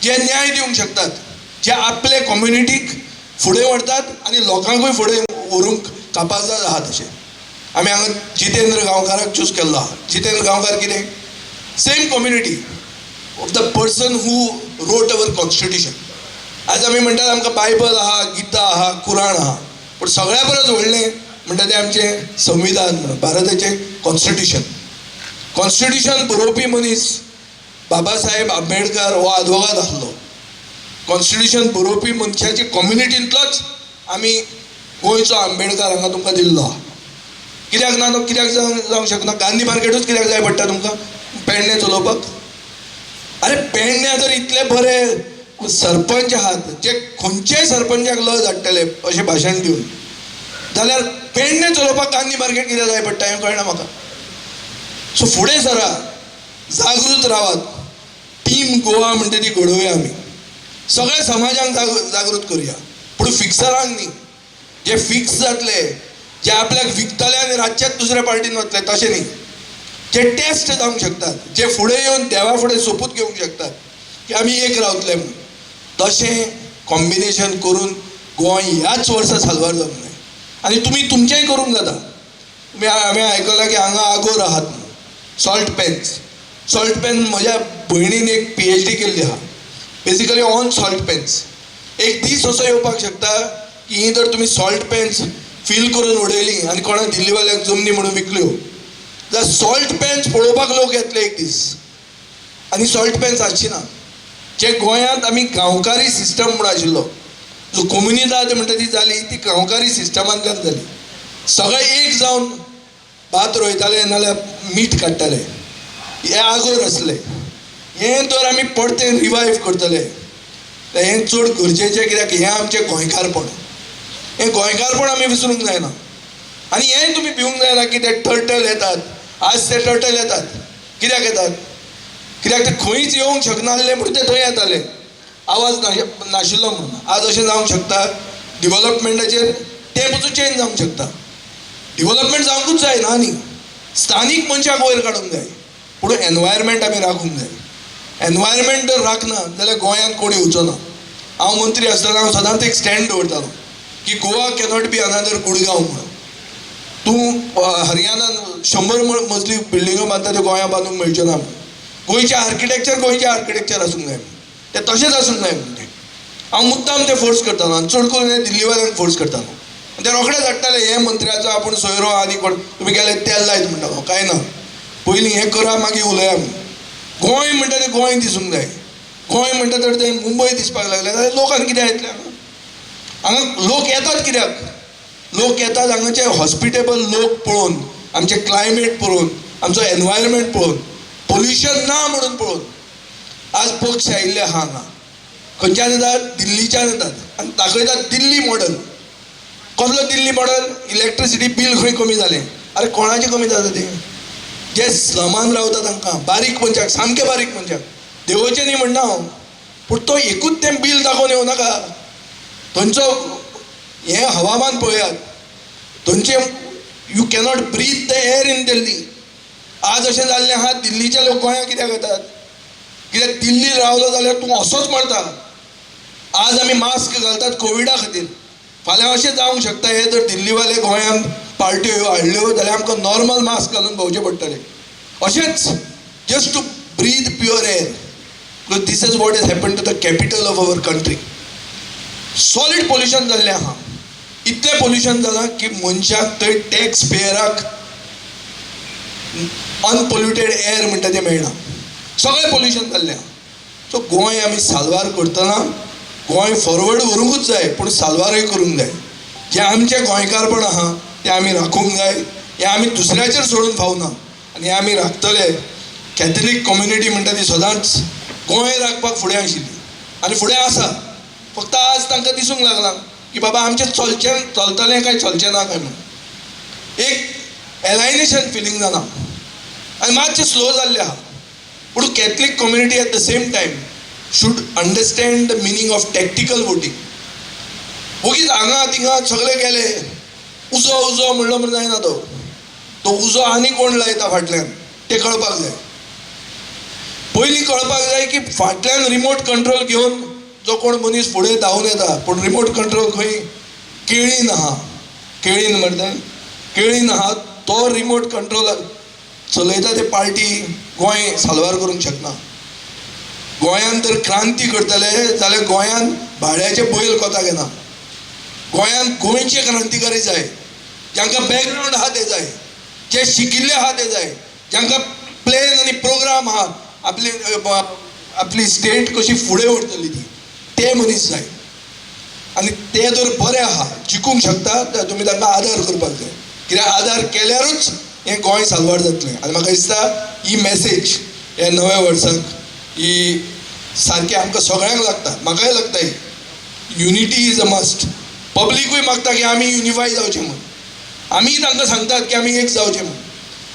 जे न्याय दिवंक शकतात, जे आपले कम्युनिटीक फुडें व्हरतात आनी लोकांकूय फुडें व्हरूंक कापाजल आहा तशे. आमी हांगा जितेंद्र गांवकाराक चूज केल्लो आहा. जितेंद्र गांवकार कितें, same community of the person who rot our constitution. आज आमी म्हणटात आमकां बायबल आहा, गीता आहा, कुराण आहा, पूण सगळ्या परस व्हडलें म्हणटा तें आमचें संविधान म्हणून भारताचें कॉन्स्टिट्यूशन. कॉन्स्टिट्यूशन बरोवपी मनीस बाबासाहेब आंबेडकर हो आदवोगाद आसलो. कॉन्स्टिट्यूशन बरोवपी मनशाचे कम्युनिटींतलोच आमी गोंयचो आंबेडकर हांगा तुमकां दिल्लो आहा. कित्याक ना तो, कित्याक जावंक शकना? गांधी मार्केटूच कित्याक जाय पडटा तुमकां पेडणे चलोवपाक? अरे पेडण्या जर इतले बरे सरपंच आहात जे खंयच्याय सरपंचाक लज हाडटले अशें भाशण दिवन, जाल्यार पेडणे चलोवपाक गांधी मार्केट कित्याक जाय पडटा हें कळना म्हाका. सो फुडें सरा, जागृत रावात. टीम गोवा म्हणटा ती घडोवया आमी. सगळ्या समाजांक जागृत करुया, पूण फिक्सरांक न्ही. जे फिक्स जातले, जे आपल्याक विकतले आनी रातचेच दुसऱ्या पार्टीन वतले तशें न्ही. जे टेस्ट जावंक शकतात, जे फुडें येवन देवा फुडें सोपूत घेवंक शकतात की आमी एक रावतले म्हणून, तशें कॉम्बिनेशन करून गोंय ह्याच वर्सा साल्वार जावंक जाय. आनी तुमी तुमचेंय करूंक जाता. हांवें आयकलां की हांगा आगोर आहात म्हणून, सॉल्ट पेन्स. सॉल्ट पेन म्हज्या भयणीन एक PhD केल्ली आहा बेसिकली ऑन सॉल्ट पेन्स. एक दीस असो येवपाक शकता की ही जर तुमी सॉल्ट पेन्स फील करून उडयली आनी कोणाक दिल्लीवाल्यांक जमनी म्हणून विकल्यो, जाल्यार सॉल्ट पेन्स पळोवपाक लोक येतले एक दीस, आनी सॉल्ट पेन्स आसची ना. जे गोंयांत आमी गांवकारी सिस्टम म्हणून आशिल्लो, जो कम्युनिदाद म्हणटा ती जाली, ती गांवकारी सिस्टमांतल्यान जाली. सगळे एक जावन भात रोयताले नाल्यार मीठ काडटाले. हे आगोर आसले. हें तर आमी परतें रिवायव करतले. हें चड गरजेचें, कित्याक हें आमचें गोंयकारपण. हें गोंयकारपण आमी विसरूंक जायना. आनी हें तुमी भिवूंक जायना की ते टर्टल येतात. आज ते टर्टल येतात, कित्याक येतात? कित्याक ते खंयच येवंक शकनासले म्हणून ते थंय येताले, आवाज नाशिल्लो म्हणून. आज अशें जावंक शकता, डिव्हलपमेंटाचेर तें पसून चेंज जावंक शकता. डिव्हलपमेंट जावंकूच जायना न्ही, स्थानीक मनशाक वयर काडूंक जाय, पूण एनवायरमेंट आमी राखूंक जाय. एनवायरमेंट जर राखना जाल्यार गोंयांत कोण येवचो ना. हांव मंत्री आसतना हांव सदांच एक स्टँड दवरतालो की गोवा कॅनॉट बी अनादर गुडगांव म्हणून. तूं हरियाणान 100 मजली बिल्डिंगो बांदता त्यो गोंयांत बांदूंक मेळच्यो ना म्हणून. गोंयचें आर्किटेक्चर आसूंक जाय, तें तशेंच आसूंक जाय म्हणून. तें हांव मुद्दाम तें फोर्स करतालो, आनी चड करून हें दिल्लीवाल्यांक फोर्स करतालो. ते रोखडेच हाडटाले, हे मंत्र्याचो आपूण सोयरो आनी कोण तुमी गेले तेल लायत म्हणटालो. काय ना, पयलीं हें करा मागीर उलया म्हणून. गोंय म्हणटा तें गोंय दिसूंक जाय. गोंय म्हणटा तर तें मुंबय दिसपाक लागलें जाल्यार लोकांक कितें येतलें? हांगा लोक येतात कित्याक? लोक येतात हांगाचे हॉस्पिटेबल लोक पळोवन, आमचें क्लायमेट पळोवन, आमचो एनवायरमेंट पळोवन, पोल्युशन ना म्हणून पळोवन. आज पक्ष आयिल्ले आहा हांगा, खंयच्यान येतात? दिल्लीच्यान येतात आनी दाखयतात दिल्ली मॉडल. कसलो दिल्ली मॉडल? इलेक्ट्रिसिटी बील खंय कमी जालें. अरे कोणाचें कमी जाता तें? जे स्लमान रावतात तांकां, बारीक मनशाक, सामके बारीक मनशाक. देवचें न्ही म्हणना हांव, पूण तो एकूच तें बील दाखोवन येवं नाका. थंयचो हें हवामान पळयात. थंयचें you cannot breathe the air in Delhi. आज अशें जाल्लें आहा, दिल्लीचे लोक गोंयांत कित्याक येतात? कित्याक दिल्ली रावलो जाल्यार तूं असोच मरता. आज आमी मास्क घालतात कोविडा खातीर. फाल्यां अशें जावंक शकता, हे जर दिल्लीवाले गोंयांत पार्ट्यो हाडल्यो जाल्यार आमकां नॉर्मल मास्क घालून भोंवचें पडटलें. अशेंच just to breathe pure air. Because this is what is happen to the capital of our country. Solid pollution जाल्लें आहा. इतलें पोल्युशन जालां की मनशाक थंय टॅक्स पेयराक अनपोल्युटेड एअर म्हणटा तें मेळना. सगळें पोल्युशन जाल्लें आहा. सो गोंय आमी साल्वार करतना गोंय फॉरवर्ड व्हरूंकूच जाय, पूण साल्वारूय करूंक जाय. जें आमचें गोंयकारपण आहा तें आमी राखूंक जाय. हें आमी दुसऱ्याचेर सोडून फावना, आनी आमी राखतले. कॅथलीक कम्युनिटी म्हणटा ती सदांच गोंय राखपाक फुडें आशिल्ली आनी फुडें आसा. फक्त आज तांकां दिसूंक लागलां की बाबा आमचें चलतलें काय चलचें ना काय म्हणून. एक एलायनेशन फिलींग जालां आनी मातशें स्लो जाल्लें आहा. पूण Catholic community at the same time should understand the meaning of tactical voting. ओगीच हांगा थिंगा सगळे गेले, उजो उजो म्हणलो म्हण जायना तो उजो आनी कोण लायता फाटल्यान ते कळपाक जाय. पयलीं कळपाक जाय की फाटल्यान रिमोट कंट्रोल घेवन जो कोण मनीस फुडें धांवन येता, पूण रिमोट कंट्रोल खंय केळीन आहा, केळीन म्हणटा केळीन आहा, तो रिमोट कंट्रोल चलयता ते पार्टी गोंय साल्वार करूंक शकना. गोंयांत जर क्रांती करतले जाल्यार गोंयांत भाड्याचे बैल कोताक येना. गोंयांत गोंयचे क्रांतिकारी जाय, जांकां बॅकग्रावंड आहा ते जाय, जे शिकिल्ले आहा ते जाय, जांकां प्लेन आनी प्रोग्राम आहा आपली स्टेट कशी फुडें व्हरतली ती, ते मनीस जाय. आनी ते जर बरे आहा, जिखूंक शकता, जाल्यार तुमी तांकां आदार करपाक जाय. कित्याक आदार केल्यारूच हें गोंय साल्वार जातलें. आनी म्हाका दिसता ही मॅसेज ह्या नव्या वर्साक ही सारकी आमकां सगळ्यांक लागता, म्हाकाय लागता. ही युनिटी इज अ मस्ट. पब्लिकूय मागता की आमी युनिफाय जावचें म्हूण, आमी तांकां सांगतात की आमी एक जावचें म्हूण.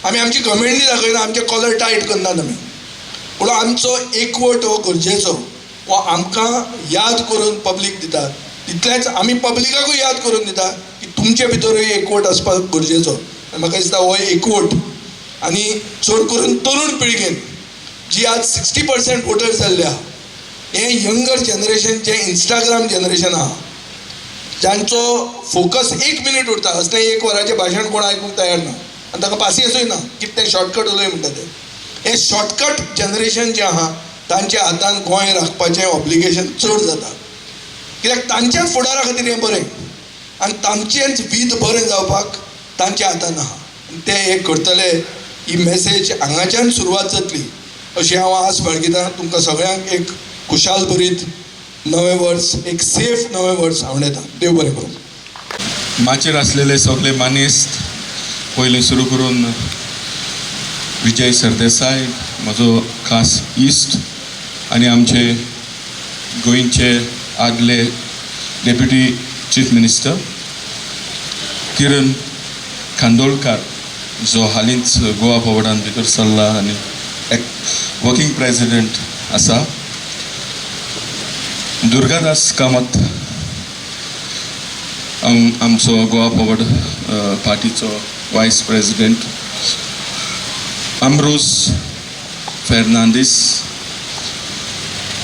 आमी आमची घमेंडी दाखयना, आमचे कॉलर टायट करनात आमी, पूण आमचो एकवट हो गरजेचो, हो आमकां याद करून पब्लीक दितात. तितलेंच आमी पब्लिकाकूय याद करून दिता की तुमचे भितरूय एकवट आसपाक गरजेचो. म्हाका दिसता हो एकवट आनी चड करून तरूण पिळगेन जी आज 60% वोटर्स जाल्ले आहा, हें यंगर जनरेशन जें इंस्टाग्राम जनरेशन आहा, जांचो फोकस 1 मिनीट उरता, असलें 1 वराचें भाशण कोण आयकूंक तयार ना आनी ताका पासियेंसूय ना, कितें तें शॉर्टकट उलय म्हणटा तें. हें शॉर्टकट जनरेशन जें आहा तांच्या हातान गोंय राखपाचें ऑब्लिगेशन चड जाता. कित्याक तांच्याच फुडारा खातीर हें बरें आनी तांचेंच वीत बरें जावपाक तांच्या हातान आहा. ते हें करतले, ही मॅसेज हांगाच्यान सुरवात जातली अशी हांव आस बाळगितां. तुमकां सगळ्यांक एक खुशाल भरीत नवें वर्स, एक सेफ नवें वर्स हांव येता. देव बरें करूं.
माचेर आसलेले सगळे मानेस्त पयलें सुरू करून विजय सरदेसाय, म्हजो खास इश्ट, आनी आमचे गोंयचे आदले डेप्युटी चीफ मिनिस्टर किरण कांदोळकार, जो हालींच गोवा बोर्डान भितर सरला आनी वर्किंग प्रेसिडेंट आसा, दुर्गादास कामत, आमचो गोवा बोर्ड पार्टीचो vice president, Ambrose Fernandes,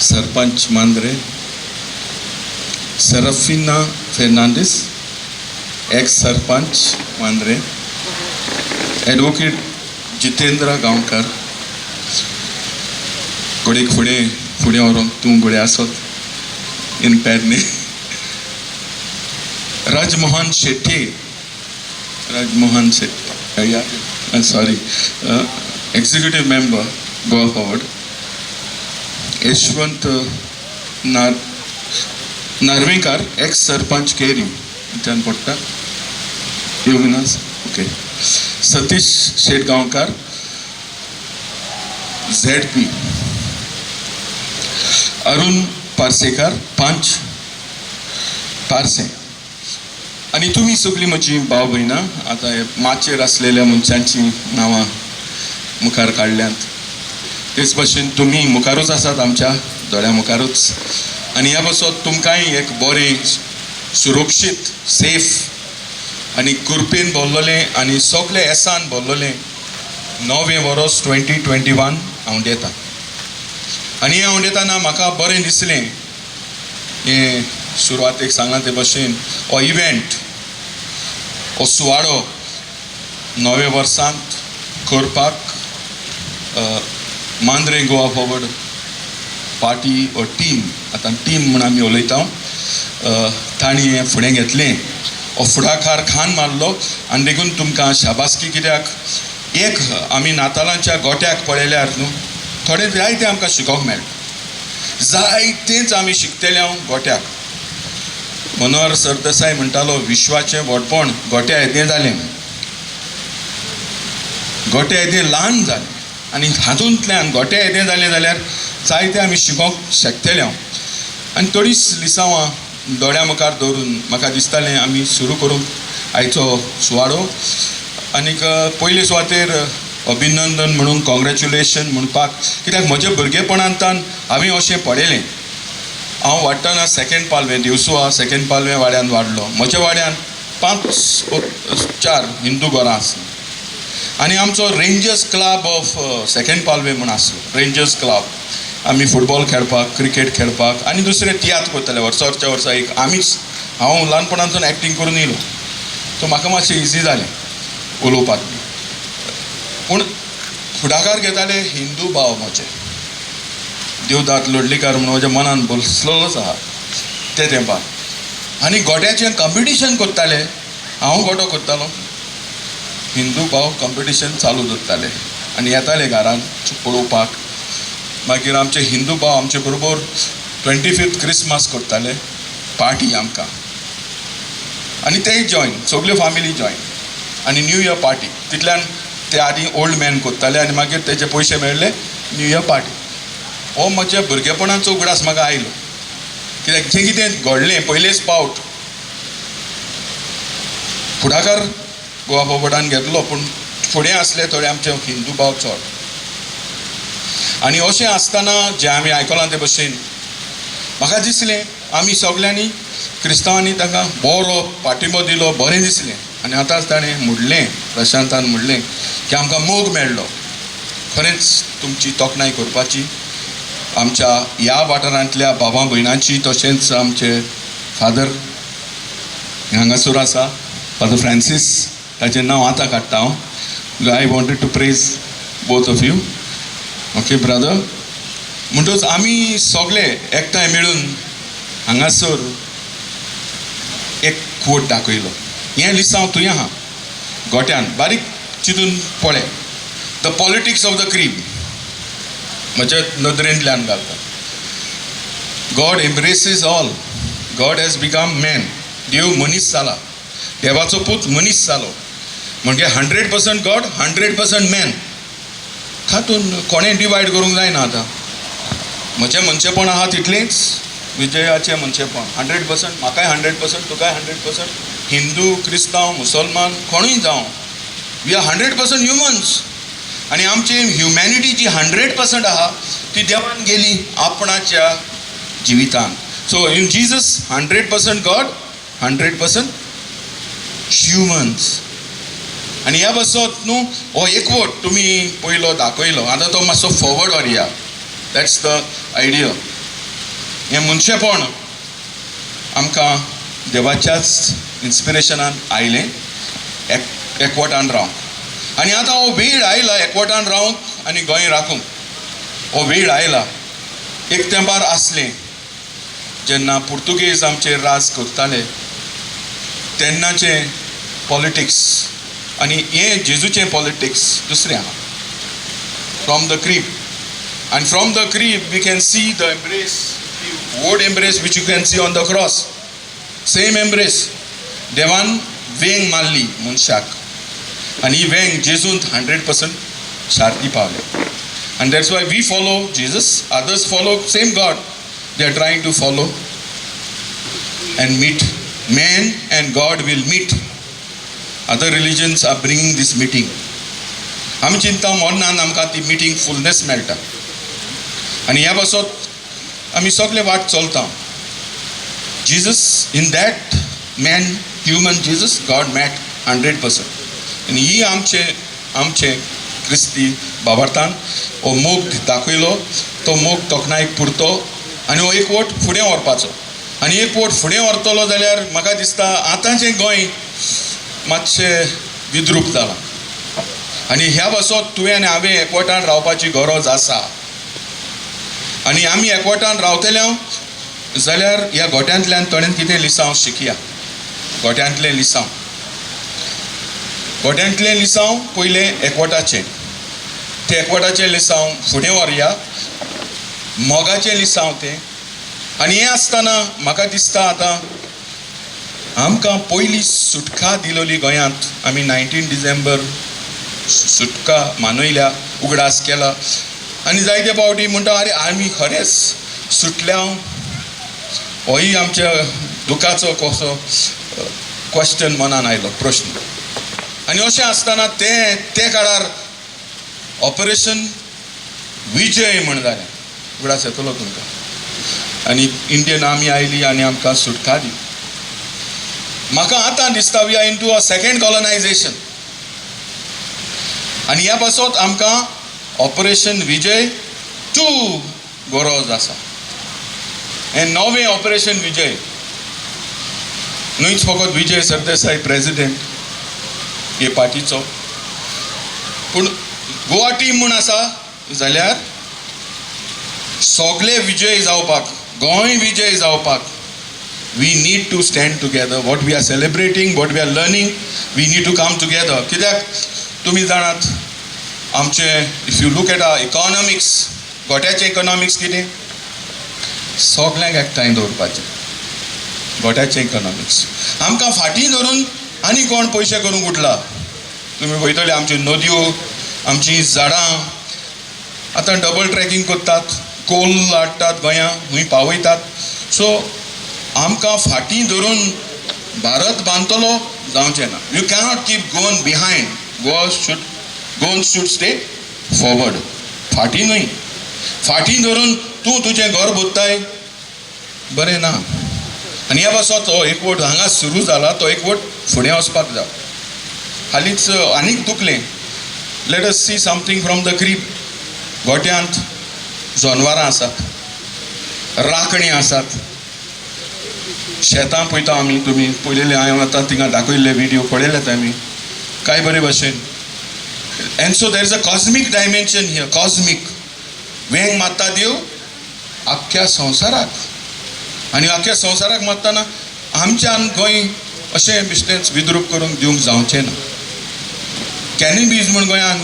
sarpanch Mandrem, Serafina Fernandes, ex sarpanch Mandrem, advocate Jitendra Gaonkar, घोडेक फुडें व्हरोन तूं घोडे आसत in Pernem, Rajmohan Shetty, sorry executive member Goa Forward, Yashwant Narvekar, ex sarpanch Keri त्यान पडटा योगिनास, ओके, सतीश शेटगांवकर, ZP, अरुण पार्सेकर, पंच पार्से, आनी तुमी सगळीं म्हजी भाव भयणां. आतां हे माचेर आसलेल्या मनशांची नांवां मुखार काडल्यांत, तेच भशेन तुमी मुखारूच आसात, आमच्या दोळ्या मुखारूच. आनी ह्या बसत तुमकांय एक बरें सुरक्षीत, सेफ आनी कृपेन भरलेलें आनी सगळे येसान भरलेलें नवें वर्स 2021 हांव दितां. आनी हें हांव दितना म्हाका बरें दिसलें, हें सुरवातेक सांगला ते भशेन हो इव्हेंट, हो सुवाळो नवे वर्सांत करपाक मांद्रे गोवा फॉरवर्ड पार्टी व टीम, आतां टीम म्हूण आमी उलयता, तांणी हें फुडें घेतलें, हो फुडाकार खान मारलो. आनी देखून तुमकां शाबासकी, कित्याक एक आमी नातालांच्या गोट्याक पळयल्यार न्हू थोडें जायतें आमकां शिकोवंक मेळटा, जायतेंच आमी शिकतले हांव गोट्याक. मनोहर सरदेसाय म्हणटालो विश्वाचें व्हडपण गोट्या येदें जालें, गोट्या येदें ल्हान जालें, आनी हातूंतल्यान गोट्या येदें जालें जाल्यार जायतें आमी शिकोवंक शकतले हांव. आनी थोडींच लिसांवां दोळ्या मुखार दवरून म्हाका दिसतालें आमी सुरू करूंक आयचो सुवाळो. आनीक पयले सुवातेर अभिनंदन म्हणून, कॉंग्रेच्युलेशन म्हणपाक, कित्याक म्हज्या भुरगेपणांतल्यान हांवें अशें पळयलें, हांव वाडटना सेकेंड पालवे दिवसुआ सेकेंड पालवे वाड्यान वाडलो. म्हज्या वाड्यान 4 हिंदू घरां आसलीं आनी आमचो rangers club of second Palve म्हूण आसलो. रेंजर्स क्लब आमी फुटबॉल खेळपाक क्रिकेट खेळपाक आनी दुसरे तियात्र करताले वर्साच्या वर्सा एक आमीच. हांव ल्हानपणांतून एक्टींग करून येयलो सो म्हाका मातशें इजी जालें उलोवपाक बी. पूण फुडाकार घेताले हिंदू भाव म्हजे. देवदास लोटलीकर म्हणून म्हज्या मनान बसलोच आहा ते तेंपार. आनी गोट्याचें कंपिटिशन करताले. हांव गोटो करतालो. हिंदू भाव कंपिटिशन चालू दवरताले आनी येताले घरान पळोवपाक. मागीर आमचे हिंदू भाव आमचे बरोबर 25th क्रिसमस करताले पार्टी आमकां आनी तेय जॉयन सगल्यो फॅमिली जॉयन आनी न्यू इयर पार्टी. तितल्यान ते आदी ओल्ड मॅन करताले आनी मागीर तेजे पयशे मेळ्ळे न्यू इयर पार्टी. हो म्हज्या भुरगेपणाचो उगडास म्हाका आयलो कित्याक जें कितें घडलें पयलेच पावट फुडाकार गोवा बोर्डान घेतलो. पूण फुडें आसले थोडे आमचे हिंदू भाव चड. आनी अशें आसतना जें आमी आयकलां ते भशेन म्हाका दिसलें आमी सगल्यांनी क्रिस्तांवांनी ताका बरो पाठिंबो दिलो बरें दिसलें. आनी आतांच ताणें म्हणलें प्रशांतान म्हणलें की आमकां मोग मेळ्ळो. खरेंच तुमची तोखणाय करपाची आमच्या ह्या वाठारांतल्या भावां भयणांची. तशेंच आमचे फादर हांगासर आसा फादर फ्रांसीस ताचें नांव आतां काडटा हांव. I wanted to praise both of you. Okay brother. म्हणटच आमी सगळे एकठांय मेळून हांगासर एक कोट दाखयलो. हें लिसांव तुवें आहा गोट्यान बारीक चिंतून पळय. द पॉलिटिक्स ऑफ द क्रीड म्हज्या नदरेंतल्यान घालता. God embraces all. God has become man. देव मनीस जाला. देवाचो पूत मनीस जालो म्हणजे 100% गॉड 100% मॅन. तातूंत कोणें डिवायड करूंक जायना. आतां म्हजें मनशेपण आहा तितलेंच विजयाचें मनशेपण 100%. म्हाकाय 100% तुकाय 100%. हिंदू क्रिस्तांव मुसलमान कोणूय जावं वी आर 100% ह्युमन्स. आनी आमची ह्युमॅनिटी जी 100% आहा ती देवान गेली आपणाच्या जिवितान. So in Jesus 100% God 100% humans. आनी ह्या बसत न्हू हो एकवट तुमी पयलो दाखयलो. आतां तो मातसो फॉरवर्ड व्हरया. That's the idea. हें मनशेपण आमकां देवाच्याच इन्स्पिरेशनान आयलें एकवटान रावंक. आनी आतां हो वेळ आयला एकवटान रावंक आनी गोंय राखूंक. हो वेळ आयला. एक तेंपार आसलें जेन्ना पुर्तुगेज आमचेर राज करताले तेन्नाचें पॉलिटिक्स आनी हें जेजूचें पॉलिटिक्स दुसरें आहा. From the crib and from the creed we can see the embrace, the word embrace which you can see on the cross. Same embrace. देवान वेंग मारली मनशाक आनी ही वेंग जेजूंत 100% शार्ती पावले. And that's why we follow Jesus, others follow same God. They are trying to follow and meet. Man and God will meet. Other religions are bringing this meeting. आमी चिंता मोन्नान आमकां ती मिटींग फुलनेस मेळटा. आनी ह्या बसत आमी सगळे वाट चलता. Jesus in that man human Jesus God met 100%. आनी ही आमचे क्रिस्ती भावार्थान हो मोग दाखयलो. तो मोग तोखणायक पुरतो आनी हो एकवट फुडें व्हरपाचो. आनी एकवट फुडें व्हरतलो जाल्यार म्हाका दिसता आतांचें गोंय मातशें विद्रूप जालां. आनी ह्या बसत तुवें आनी हांवें एकवटान रावपाची गरज आसा. आनी आमी एकवटान रावतले जाल्यार ह्या गोट्यांतल्यान थोडें कितें लिसांव शिकया. गोट्यांतलें लिसांव पयलें एकवटाचें. तें एकवटाचें लिसांव फुडें व्हरया. मोगाचें लिसांव तें. आनी हें आसतना म्हाका दिसता आतां आमकां पयली सुटका दिलोली गोंयांत आमी 19 डिसेंबर सुटका मानयल्या उगडास केला. आनी जायते फावटी म्हणटा अरे आमी खरेंच सुटल्या. होय आमच्या दुखाचो कसो क्वेश्चन मनान आयलो प्रश्न. आनी अशें आसतना ते काळार ऑपरेशन विजय म्हण जालें. उगडास येतलो तुमकां. आनी इंडियन आर्मी आयली आनी आमकां सुटका दिली. म्हाका आतां दिसता we are into a second colonization. आनी ह्या पासत आमकां ऑपरेशन विजय 2 गरज आसा. हें नवें ऑपरेशन विजय न्हूच फकत विजय सरदेसाय प्रेसिडेंट हे पार्टीचो, पूण गोवा टीम म्हूण आसा जाल्यार सगळे विजय जावपाक, गोंय विजय जावपाक we need to stand together. What we are celebrating, what we are learning, we need to come together. कित्याक तुमी जाणात आमचे, if you look at our economics, गोट्याचें इकॉनॉमिक्स कितें, सगळ्यांक एकठांय दवरपाचें. गोट्याचें इकॉनॉमिक्स आमकां फाटीं धरून आनी कोण पयशे करूंक उठला. तुमी पळयतले आमच्यो नद्यो, आमचीं झाडां आतां डबल ट्रॅकिंग करतात, कोल हाडटात गोंयां, खंय पावयतात. सो आमकां फाटीं धरून भारत बांदतलो जावचें ना. You cannot keep Goan behind. Goan should stay forward. फाटीं न्हय, फाटीं धरून तूं तुजें घर बोत्ताय बरें ना. आनी ह्या पासत हो एकवट हांगा सुरू जाला, तो एकवट फुडें वचपाक जाय. हालींच आनीक दुखलें. Let us see something from the crib. गोट्यांत जनवरां आसात, राखणी आसात, शेतां पळयता आमी. तुमी पळयलेले, हांवें आतां थिंगा दाखयल्ले व्हिडियो पळयल्यात आमी काय बरे भशेन. And so there is a cosmic dimension here. Cosmic वेंग मारता देव आख्ख्या संवसाराक, आनी आख्ख्या संवसाराक मारतना आमच्यान गोंय अशें बिस्टेंच विद्रूप करूंक दिवंक जावचें ना. कॅनिबीज म्हूण गोंयांत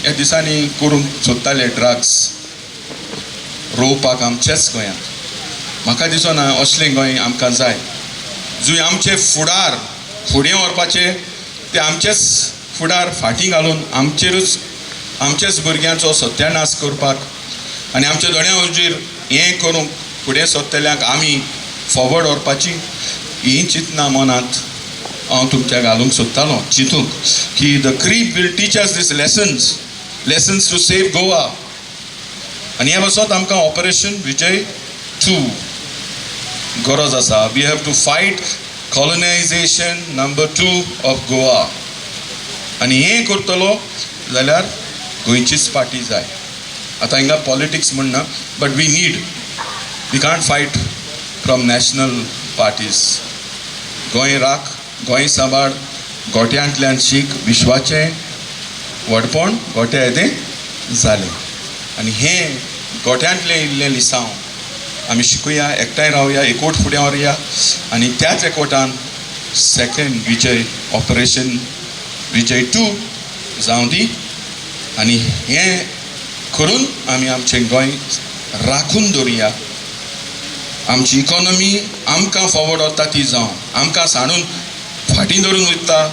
ह्या दिसांनी करूंक सोदताले ड्रग्स रोवपाक आमचेच गोंयांत. म्हाका दिसना असलें गोंय आमकां जाय. जंय आमचे फुडार फुडें व्हरपाचे ते आमचेच फुडार फाटीं घालून आमचेच भुरग्यांचो सत्यानाश करपाक आनी आमच्या दोळ्यां हुजीर हें करूंक फुडें सोदतल्यांक आमी फॉरवर्ड व्हरपाची ही चिंतना मनांत हांव तुमच्या घालूंक सोदतालो. चिंतूंक की the crib will teach us this lessons to save Goa. आनी ह्या पासत आमकां ऑपरेशन विजय 2 गरज आसा. We have to fight colonization number 2 of Goa. आनी हें करतलो जाल्यार गोंयचीच पार्टी जाय. आतां हिंगा पॉलिटिक्स म्हणना, but we can't fight from national parties. Goem राख, गोंय सांबाळ, गोट्यांतल्यान शीक, विश्वाचें व्हडपण गोट्या येदें जालें. आनी हें गोट्यांतलें इल्लें लिसांव आमी शिकुया, एकठांय रावया, एकवट फुडें व्हरया आनी त्याच एकवटान सेकेंड विजय ऑपरेशन विजय 2 जावं दी. आनी हें करून आमी आमचें गोंय राखून दवरुया. आमची इकॉनॉमी आमकां फॉरवर्ड वता ती जावं, आमकां सांडून फाटीं धरून वयता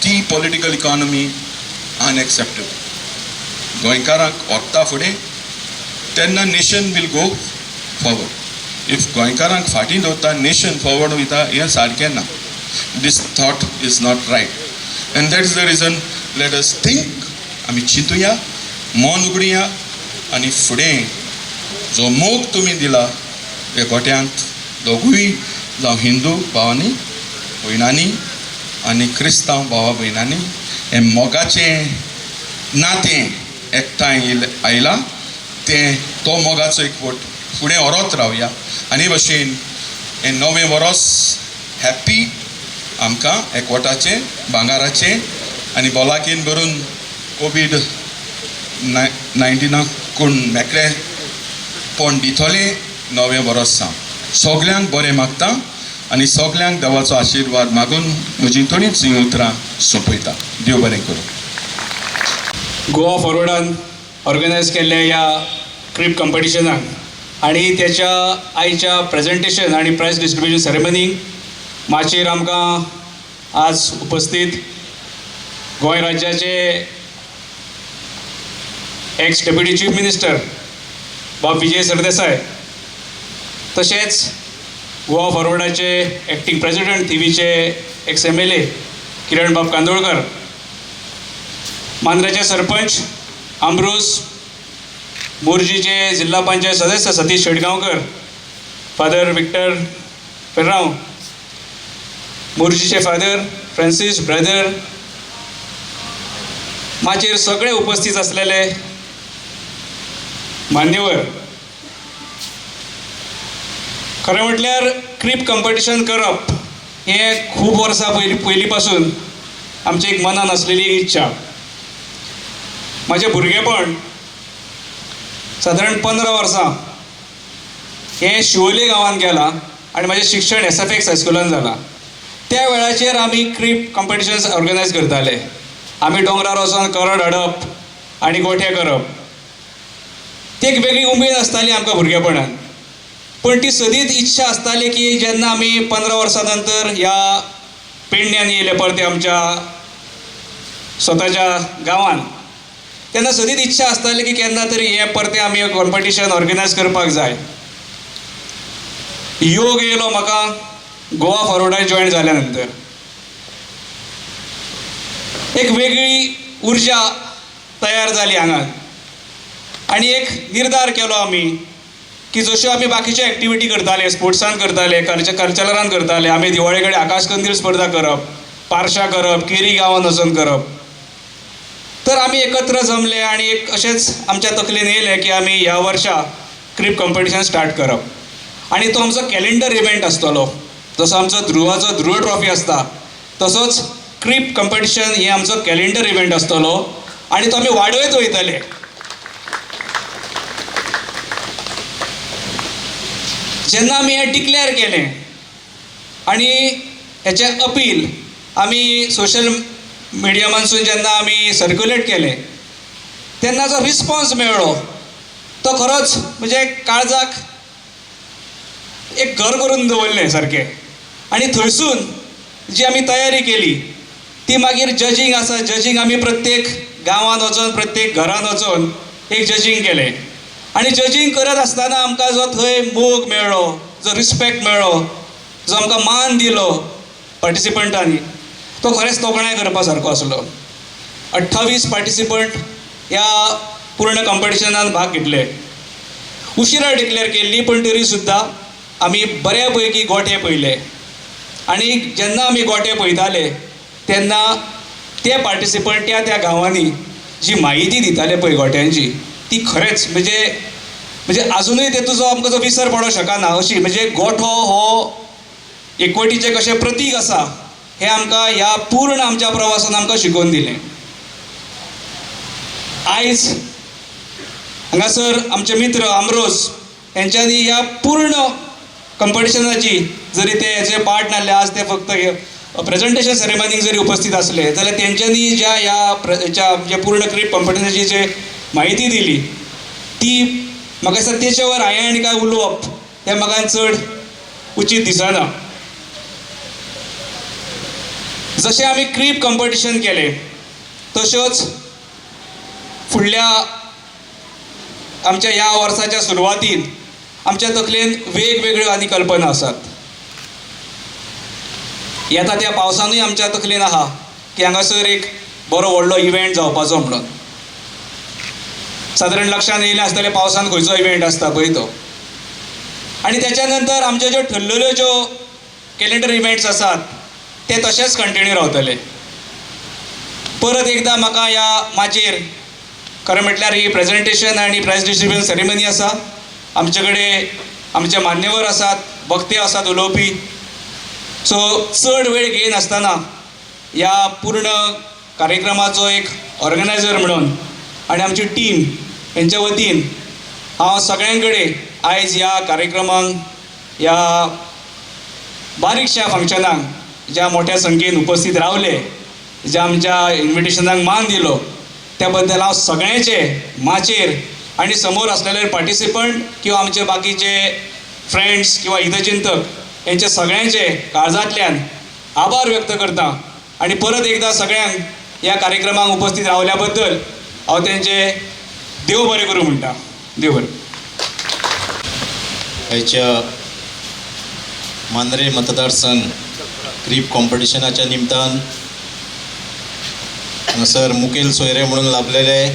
ती पॉलिटिकल इकॉनॉमी अनएक्सेप्टेबल. गोंयकारांक व्हरता फुडें तेन्ना nation will go forward. If गोंयकारांक फाटीं दवरता नेशन फॉरवर्ड वयता, हें सारकें ना. This thought is not right. And that is the reason let us think. आमी चिंतुया, मन उगडुया आनी फुडें जो मोग तुमी दिला ह्या गोट्यांत दोगूय जावं हिंदू भावांनी भयणांनी आनी क्रिस्तांव भावा भयणांनी हें मोगाचें नातें एकठांय आयलां. तो मोगाचो एकवट फुडें व्हरत रावया. आनी भशेन हें नवें वर्स हॅप्पी आमकां एकवटाचें, भांगाराचें आनी भलायकेन भरून कोविड-19 कोण मेकळेपण दितलें नवें वर्स जावं. सगल्यांक बरें मागता आनी सगल्यांक देवाचो आशिर्वाद मागून म्हजीं थोडींच ही उतरां सोंपयता. देव बरें करूं.
गोवा फॉरवर्डान ऑर्गनायज केल्ल्या ह्या क्रीप कॉम्पिटिशनाक आनी त्याच्या आयच्या प्रेजेंटेशन आनी प्रायज डिस्ट्रिब्युशन सेरेमनीक माचयेर आमकां आज उपस्थित गोंय राज्याचे एक्स डेप्युटी चीफ मिनिस्टर बाब विजय सरदेसाय, तशेंच गोवा फॉरवर्डाचे एक्टींग प्रेसिडेंट थिवीचे एक्स MLA किरण बाब कांदोळकर, मांद्रेचे सरपंच अमरूज, मोर्जीचे जिल्हा पंचायत सदस्य सतीश शेटगांवकर फादर विक्टर फेर्रांव, मोर्जीचे फादर फ्रांसीस ब्रदर, माचेर सगळे उपस्थित असलेले मान्यवर. खरें म्हटल्यार क्रीप कॉम्पिटिशन करप हें खूब वर्सां पयलीं पासून आमच्या एक मनान आसलेली इच्छा. म्हजें भुरगेपण सादारण 15 वर्सां हें शिवोले गांवांत गेलां आनी म्हजें शिक्षण SFX हायस्कुलान जालां. त्या वेळाचेर आमी क्रीप कॉम्पिटिशन्स ऑर्गनायज करताले. आमी दोंगरार वचोन करड हाडप आनी गोठे करप. ती एक वेगळी उमेद आसताली आमकां भुरगेपणान. पण ती सदींच इच्छा आसताली की जेन्ना आमी 15 वर्सां नंतर ह्या पेडण्यान येयले परते आमच्या स्वताच्या गांवांत, तेन्ना सदींच इच्छा आसताली की केन्ना तरी हें परते आमी कॉम्पिटिशन ऑर्गनायज करपाक जाय. योग येयलो म्हाका गोवा फॉरवर्डाक जॉयन जाल्या नंतर. एक वेगळी उर्जा तयार जाली हांगात आनी एक निर्धार केलो आमी की जश्यो आमी बाकीच्यो एक्टिविटी करताले, स्पोर्ट्सान करताले, कल्चरलान करताले, आमी दिवाळे कडेन आकाश कंदील स्पर्धा करप, पार्शा करप, केरी गांवांत वचून करप, तर आमी एकत्र जमले आनी एक अशेंच आमच्या तकलेन येयलें की आमी ह्या वर्सा क्रीप कॉम्पिटिशन स्टार्ट करप. आनी तो आमचो कॅलेंडर इव्हेंट आसतलो. जसो आमचो ध्रुवाचो ध्रुव ट्रॉफी आसता तसोच क्रीप कॉम्पिटिशन हे आमचो कॅलेंडर इव्हेंट आसतलो आनी तो आमी वाडयत वयतले. जेन्ना आमी हें डिक्लेअर केलें आनी हेचें अपील आमी सोशल मिडियमांतसून जेन्ना आमी सर्क्युलेट केलें तेन्ना जो रिस्पॉन्स मेळ्ळो तो खरोच म्हणजे काळजाक एक घर करून दवरलें सारकें. आनी थंयसून जी आमी तयारी केली ती मागीर जजींग आसा, जजींग आमी प्रत्येक गांवांत वचोन प्रत्येक घरांत वचोन एक जजींग केलें. आनी जजींग करत आसतना आमकां जो थंय मोग मेळ्ळो, जो रिस्पेक्ट मेळ्ळो, जो आमकां मान दिलो पार्टिसिपंटांनी, तो खरेंच तोखणाय करपा सारको आसलो. 28 पार्टिसिपंट ह्या पूर्ण कॉम्पिटिशनान भाग घेतले. उशिरा डिक्लेअर केल्ली पण तरी सुद्दां आमी बऱ्या पैकी गोठे पयले. आनी जेन्ना आमी गोठे पळयताले तेन्ना ते पार्टिसिपंट त्या गांवांनी जी म्हायती दिताले पळय गोठ्यांची ती खरेंच म्हणजे अजुनूय तेतून जो आमकां जो विसर पडों शकना अशी. म्हणजे गोठो हो एकवटीचें कशें प्रतीक आसा हें आमकां ह्या पूर्ण आमच्या प्रवासान आमकां शिकोवन दिलें. आयज हांगासर आमचे मित्र आमरोस हेंच्यांनी ह्या पूर्ण कॉम्पिटिशनाची जरी ते हेचे पार्ट नासले, आज ते फक्त प्रेझेंटेशन सेरेमनीक जरी उपस्थित आसले जाल्यार तेंच्यांनी ज्या ह्या पूर्ण क्रीप कॉम्पिटिशनाची जे म्हायती दिली ती म्हाका दिसता तेचे वर हांवें आनी काय उलोवप हें म्हाका चड उचीत दिसना. जशें आमी क्रीप कॉम्पिटिशन केलें तश्योच फुडल्या आमच्या ह्या वर्साच्या सुरवातीन आमच्या तकलेन वेगवेगळ्यो आनी कल्पना आसात. येता त्या पावसानूय आमच्या तकलेन आहा की हांगासर एक बरो व्हडलो इव्हेंट जावपाचो म्हणून. सादारण लक्षांत येयलें आसतलें पावसान खंयचो इव्हेंट आसता पळय तो. आनी तेच्या नंतर आमच्यो ज्यो ठरलेल्यो ज्यो कॅलेंडर इव्हेंट्स आसात ते तशेंच कंटिन्यू रावतले. परत एकदां म्हाका ह्या माचयेर खरें म्हटल्यार ही प्रेझेंटेशन आनी प्रायज डिस्ट्रिब्युशन सेरेमनी आसा. आमचे कडेन आमचे मान्यवर आसात, वक्ते आसात उलोवपी. सो चड वेळ घेयनासतना ह्या पूर्ण कार्यक्रमाचो एक ऑर्गनायझर म्हणून आनी आमची टीम हेंच्या वतीन हांव सगळ्यां कडेन आयज ह्या कार्यक्रमांक ह्या बारीकशा फंक्शनाक ज्या मोठ्या संख्येन उपस्थित रावले, ज्या आमच्या इन्विटेशनाक मान दिलो त्या बद्दल हांव सगळ्यांचे माचयेर आनी समोर असलेले पार्टिसिपंट किंवा आमचे बाकीचे फ्रेंड्स किंवा हितचिंतक हेंचे सगळ्यांचे काळजांतल्यान आभार व्यक्त करता. आनी परत एकदां सगळ्यांक ह्या कार्यक्रमाक उपस्थित रावल्या बद्दल हांव तेंचे देव बरें करूं म्हणटा. देव बरें.
आयच्या मांद्रे मतदारसंघ क्रीप कॉम्पिटिशनाच्या निमतान हांगासर मुखेल सोयरे म्हणून लाभलेले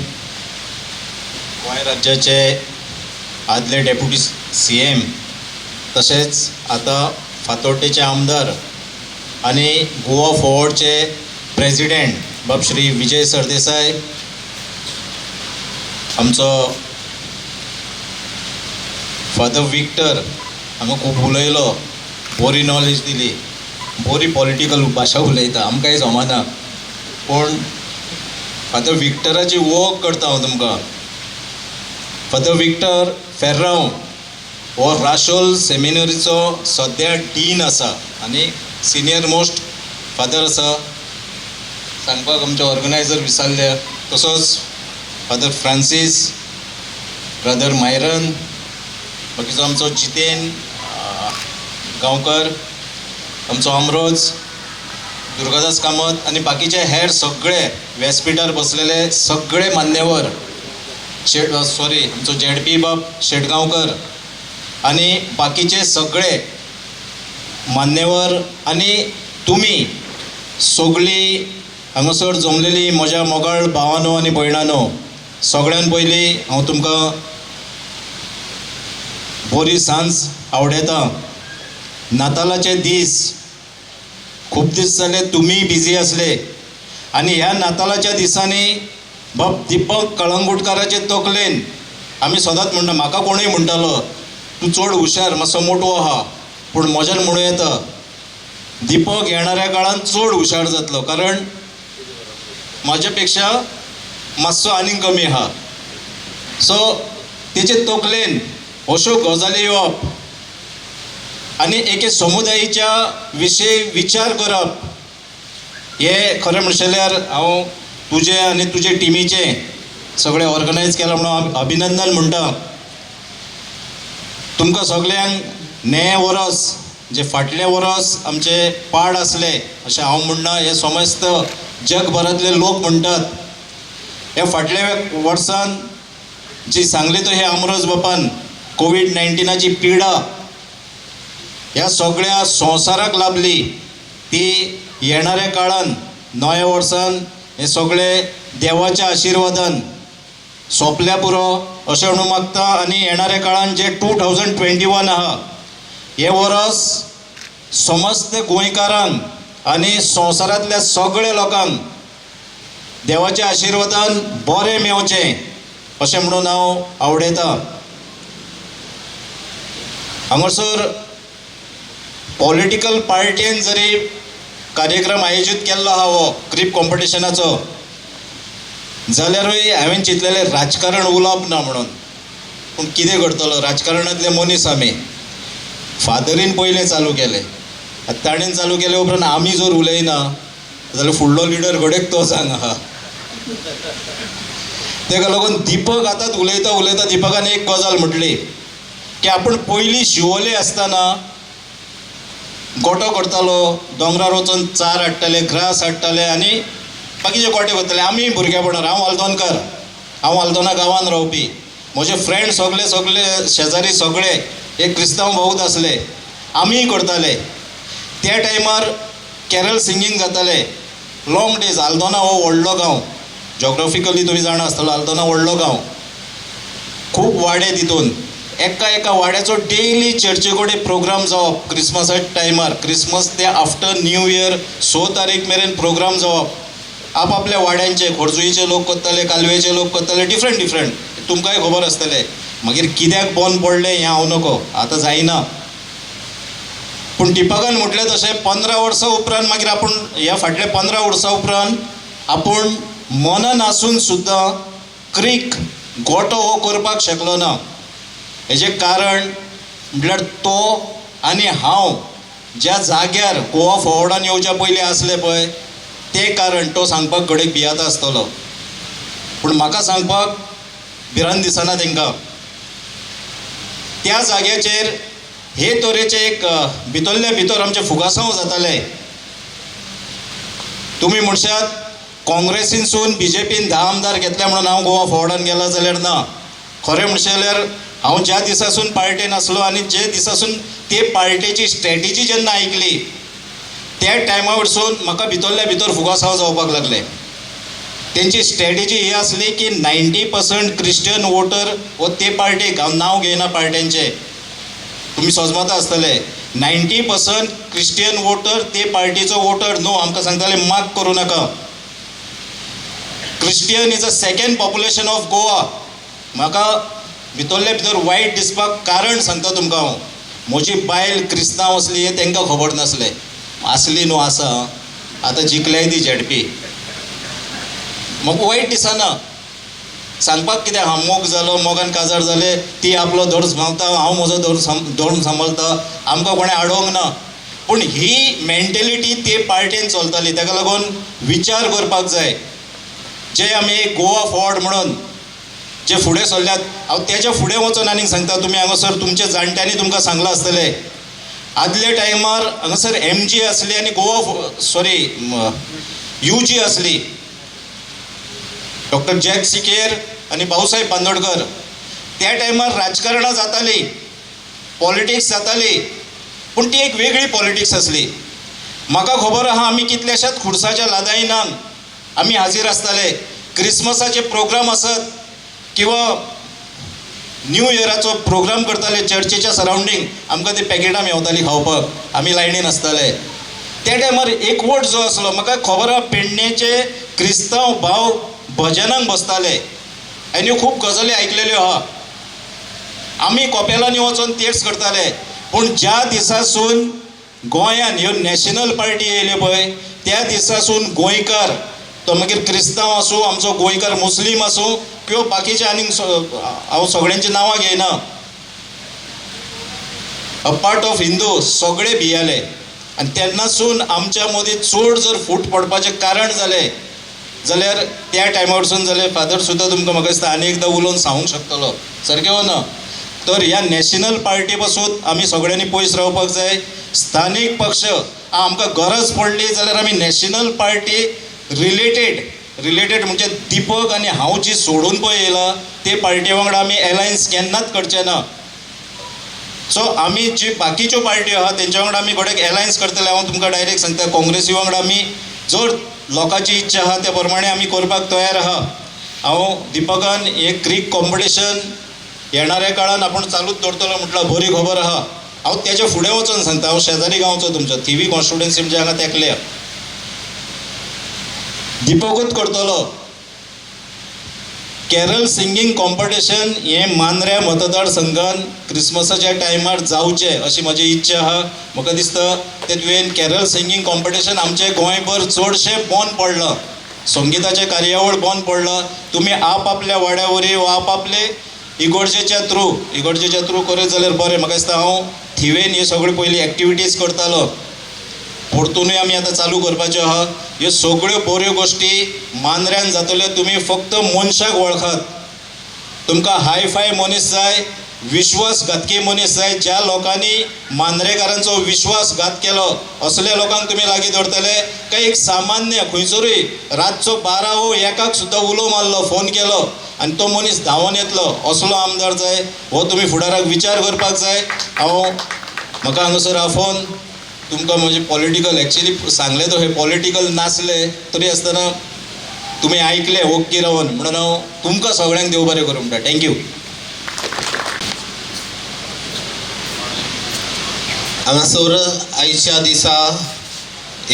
गोंय राज्याचे आदले डेप्युटी CM तसेच आता फातोर्डेचे आमदार आणि गोवा फॉवर्डचे प्रेसिडेंट बाब श्री विजय सरदेसाय, आमचो फादर विक्टर हांगा खूब उलयलो, बरी नॉलेज दिली, बरी पॉलिटिकल भाशा उलयता, आमकां कांय जमना. पूण फादर विक्टराची वॉक करता हांव तुमकां. फादर विक्टर फेर्रांव हो राशोल सेमिनरीचो सद्या डीन आसा आनी सिनियर मोस्ट फादर आसा. सांगपाक आमचे ऑर्गनायझर विसरले. तसोच फादर फ्रांसीस, ब्रदर मायरन, बाकीचो आमचो जितेन गांवकर, आमचो अमरोज, दुर्गादास कामत आनी बाकीचे हेर सगळे व्यासपिठार बसलेले सगळे मान्यवर, आमचो जेडपी बाब शेटगांवकर आनी बाकीचे सगळे मान्यवर आनी तुमी सगळीं हांगासर जमलेली म्हज्या मोगाळ भावांनो आनी भयणांनो, सगळ्यान पयलीं हांव तुमकां बरी सांज आवडेता. नातालाचे दीस खूब दीस जाले तुमी बिजी आसले आनी ह्या नातालाच्या दिसांनी बाब दिपक कळंगूटकाराचे तकलेन आमी सदांच म्हणटा, म्हाका कोणूय म्हणटालो तूं चड हुशार, मातसो मोटो आहा, पूण म्हज्यान म्हणूं येता दिपक येणाऱ्या काळान चड हुशार जातलो, कारण म्हाजे पेक्षा मातसो आनीक कमी आहा. सो तेचे तकलेन अश्यो गजाली येवप आनी एके समुदायाच्या विशयी विचार करप, हे खरें म्हणशेल्यार हांव तुजे आनी तुजे टिमीचे सगळे ऑर्गनायज केला म्हणून अभिनंदन म्हणटा. तुमकां सगळ्यांक नये वर्स जे फाटले वर्स आमचे पाड आसले अशें हांव म्हणना, हे समस्त जगभरांतले लोक म्हणटात. हे फाटल्या वर्सान जी सांगली तो हे अमरोज बापान कोविड-19ची पिडा ह्या सगळ्या संवसाराक लाभली, ती येणाऱ्या काळान नव्या वर्सान हे सगळे देवाच्या आशिर्वादान सोंपल्या पुरो अशें म्हणून मागता. आनी येणाऱ्या काळान जे 2021 आहा हे वर्स समस्त गोंयकारांक आनी संवसारांतल्या सगळ्या लोकांक देवाच्या आशिर्वादान बरें मेवचें अशें म्हणून हांव आवडयता. हांगासर पॉलिटिकल पार्टीन जरी कार्यक्रम आयोजीत केल्लो आहा हो क्रीप कॉम्पिटिशनाचो, जाल्यारूय हांवें चिंतलेलें राजकारण उलोवप ना म्हणून. पूण कितें करतलो, राजकारणांतले मनीस आमी. फादरीन पयलें चालू केलें, ताणें चालू केले उपरांत आमी जर उलयना जाल्यार फुडलो लिडर घडयेक तो सांग आहा. तेका लागून दिपक आतांच उलयता उलयता दिपकान एक गजाल म्हटली की आपूण पयलीं शिवोले आसतना गोठो करतालो, दोंगरार वचून चार हाडटाले, ग्रास हाडटाले आनी बाकीचे गोठे करताले. आमी भुरगेपणान, हांव हलदोनकार, हांव हलदोना गांवांत रावपी, म्हजे फ्रेंड सगळे शेजारी सगळे एक क्रिस्तांव भाऊच आसले, आमीय करताले. त्या टायमार कॅरल सिंगींग जाताले, लॉंग डेज. हलदोना हो व्हडलो गांव, जॉग्राफिकली तुमी जाणा आसतलो, हलदोना व्हडलो गांव, खूब वाडे तितून. एका वाड्याचो डेली चर्चे कडेन प्रोग्राम जावप क्रिसमसाच्या टायमार, क्रिसमस ते आफ्टर न्यू इयर 6 तारीख मेरेन प्रोग्राम जावप. आपआपल्या वाड्यांचे, खोर्जुईचे लोक करताले, कालवेचे लोक करताले, डिफरंट. तुमकांय खबर आसतलें. मागीर कित्याक बंद पडलें हें हांव नको, आतां जायना. पूण दिपकान म्हटलें तशें 15 वर्सां उपरांत मागीर आपूण ह्या फाटल्या 15 वर्सां उपरांत आपूण मनान आसून सुद्दां क्रीक गोठो हो करपाक शकलो ना. हेजें कारण म्हटल्यार तो आनी हांव ज्या जाग्यार गोवा फॉवर्डान येवच्या पयलीं आसले पळय तें कारण तो सांगपाक घडये भियेता आसतलो. पूण म्हाका सांगपाक भिरांत दिसना तांकां. त्या जाग्याचेर हे तरेचे एक भितरल्या भितर आमचे फुगासांव जाताले. तुमी म्हणशात काँग्रेसीनसून BJPन 10 आमदार घेतले म्हणून हांव गोवा फॉवर्डान गेला जाल्यार ना. खरें म्हणशेल्यार हांव ज्या दिसासून पार्टेन आसलो आनी जे दिसासून ते पार्टेची स्ट्रॅटेजी जेन्ना आयकली त्या टायमा वरसून म्हाका भितरल्या भितर फुगासांव जावपाक लागले. तेंची स्ट्रॅटेजी ही आसली की 90% क्रिश्चन वोटर वो ते पार्टेक, हांव नांव घेयना पार्ट्यांचे, तुमी सोजमता आसतले 90% क्रिश्चियन वोटर ते पार्टीचो वोटर नो आमकां सांगताले मार्क करूं नाका. Christian is a second population of Goa. म्हाका भितरले भितर वायट दिसपाक कारण सांगता तुमकां हांव. म्हजी बायल क्रिस्तांव असली हे तांकां खबर नासलें. आसली न्हू आसा आतां जिखल्याय ती झेडपी. म्हाका वायट दिसना सांगपाक कितें हा मोग जालो मोगान काजार जाले ती आपलो धोरण सांबाळटा हांव म्हजो धोरण सांबाळटा आमकां कोणें आडोवंक ना. पूण ही मेंटेलिटी ते पार्टेन चलताली ताका लागून विचार करपाक जाय. जे आमी एक गोवा फॉर्ड म्हणून जे फुडें सरल्यात हांव तेच्या फुडें वचून आनीक सांगता. तुमी हांगासर तुमच्या जाणट्यांनी तुमकां सांगलां आसतलें आदले टायमार हांगासर MG आसली आनी गोवा UG आसली. डॉक्टर जॅक सिकेर आनी भाऊसाहेब बांदोडकर त्या टायमार राजकारणां जाताली पॉलिटिक्स जाताली पूण ती एक वेगळी पॉलिटिक्स आसली. म्हाका खबर आहा आमी कितल्याशाच खुर्साच्या लादायनान आमी हाजीर आसताले. क्रिसमसाचे प्रोग्राम आसत किंवा न्यू इयराचो प्रोग्राम करताले चर्चेच्या सरावंडींग आमकां ती पॅकेटां मेवताली खावपाक आमी लायनीन आसताले. त्या टायमार एकवट जो आसलो म्हाका खबर आहा पेडणेचे क्रिस्तांव भाव भजनांक बसताले आनी ह्यो खूब गजाली आयकलेल्यो आहा. आमी कॉपेलांनी वचून तेर्स करताले. पूण ज्या दिसासून गोंयान ह्यो नॅशनल पार्टी येयल्यो पळय त्या दिसासून गोंयकार तो मागीर क्रिस्तांव आसूं आमचो गोंयकार मुस्लीम आसूं किंवा बाकीचे आनीक हांव सगळ्यांची नांवां घेयना अ पार्ट ऑफ हिंदू सगळे भियाले. आनी तेन्नासून आमच्या मदीं चड जर फूट पडपाचें कारण जालें जाल्यार त्या टायमा वरसून जाल्यार फादर सुद्दां तुमकां म्हाका दिसता आनी एकदां उलोवन सांगूंक शकतलो सारकें हो ना. तर ह्या नॅशनल पार्टी पासून आमी सगळ्यांनी पयस रावपाक जाय. स्थानीक पक्ष आमकां गरज पडली जाल्यार आमी नॅशनल पार्टी रिलेटेड म्हणजे दिपक आनी हांव जी सोडून पळय येयला ते पार्टी वांगडा आमी एलायन्स केन्नाच करचे ना. सो आमी जी बाकीच्यो पार्ट्यो आहा तेंच्या वांगडा आमी घोड्याक एलायन्स करतले. हांव तुमकां डायरेक्ट सांगता काँग्रेसी वांगडा आमी जर लोकांची इच्छा आहा त्या प्रमाणे आमी करपाक तयार आहा. हांव दिपकान एक क्रिक कॉम्पिटिशन येणाऱ्या काळान आपूण चालूच दवरतलो म्हटल्यार बरी खबर आहा. हांव तेच्या फुडें वचून सांगता हांव शेजारी गांवचो तुमचो थिवी कॉन्स्टिट्युएन्सी म्हणजे हांगा तेकल्या दिपकूच करतलो. कॅरल सिंगींग कॉम्पिटिशन हें मांद्र्या मतदारसंघान क्रिसमसाच्या टायमार जावचें अशी म्हजी इच्छा आहा. म्हाका दिसता ते तुवें कॅरल सिंगींग कॉम्पिटिशन आमचे गोंयभर चडशें बंद पडलां. संगीताचे कार्यावळ बंद पडला. तुमी आपल्या वाड्या वरी वा आपले इगोर्जेच्या थ्रू करत जाल्यार बरें. म्हाका दिसता हांव थिवेन हे सगळे पयलीं एक्टिविटीज करतालो परतूनय आमी आतां चालू करपाच्यो आहा. ह्यो सगळ्यो बऱ्यो गोश्टी मांद्र्यान जातल्यो. तुमी फक्त मनशाक वळखात. तुमकां हाय फाय मनीस जाय विश्वासघातकी मनीस जाय. ज्या लोकांनी मांद्रेकारांचो विश्वासघात केलो असल्या लोकांक तुमी लागीं धरतले काय एक सामान्य खंयसरूय रातचो 12 हो 1 सुद्दां उलो मारलो फोन केलो आनी तो मनीस धांवून येतलो असलो आमदार जाय हो तुमी फुडाराक विचार करपाक जाय. म्हाका हांगासर आफोन तुमकां म्हणजे पॉलिटिकल एक्चुअली सांगले तो हे पॉलिटिकल नासले तरी आसतना तुमी आयकले ओग्गी रावन म्हणून हांव तुमकां सगळ्यांक देव बरें करूं म्हणटा. थँक्यू.
हांगासर आयच्या दिसा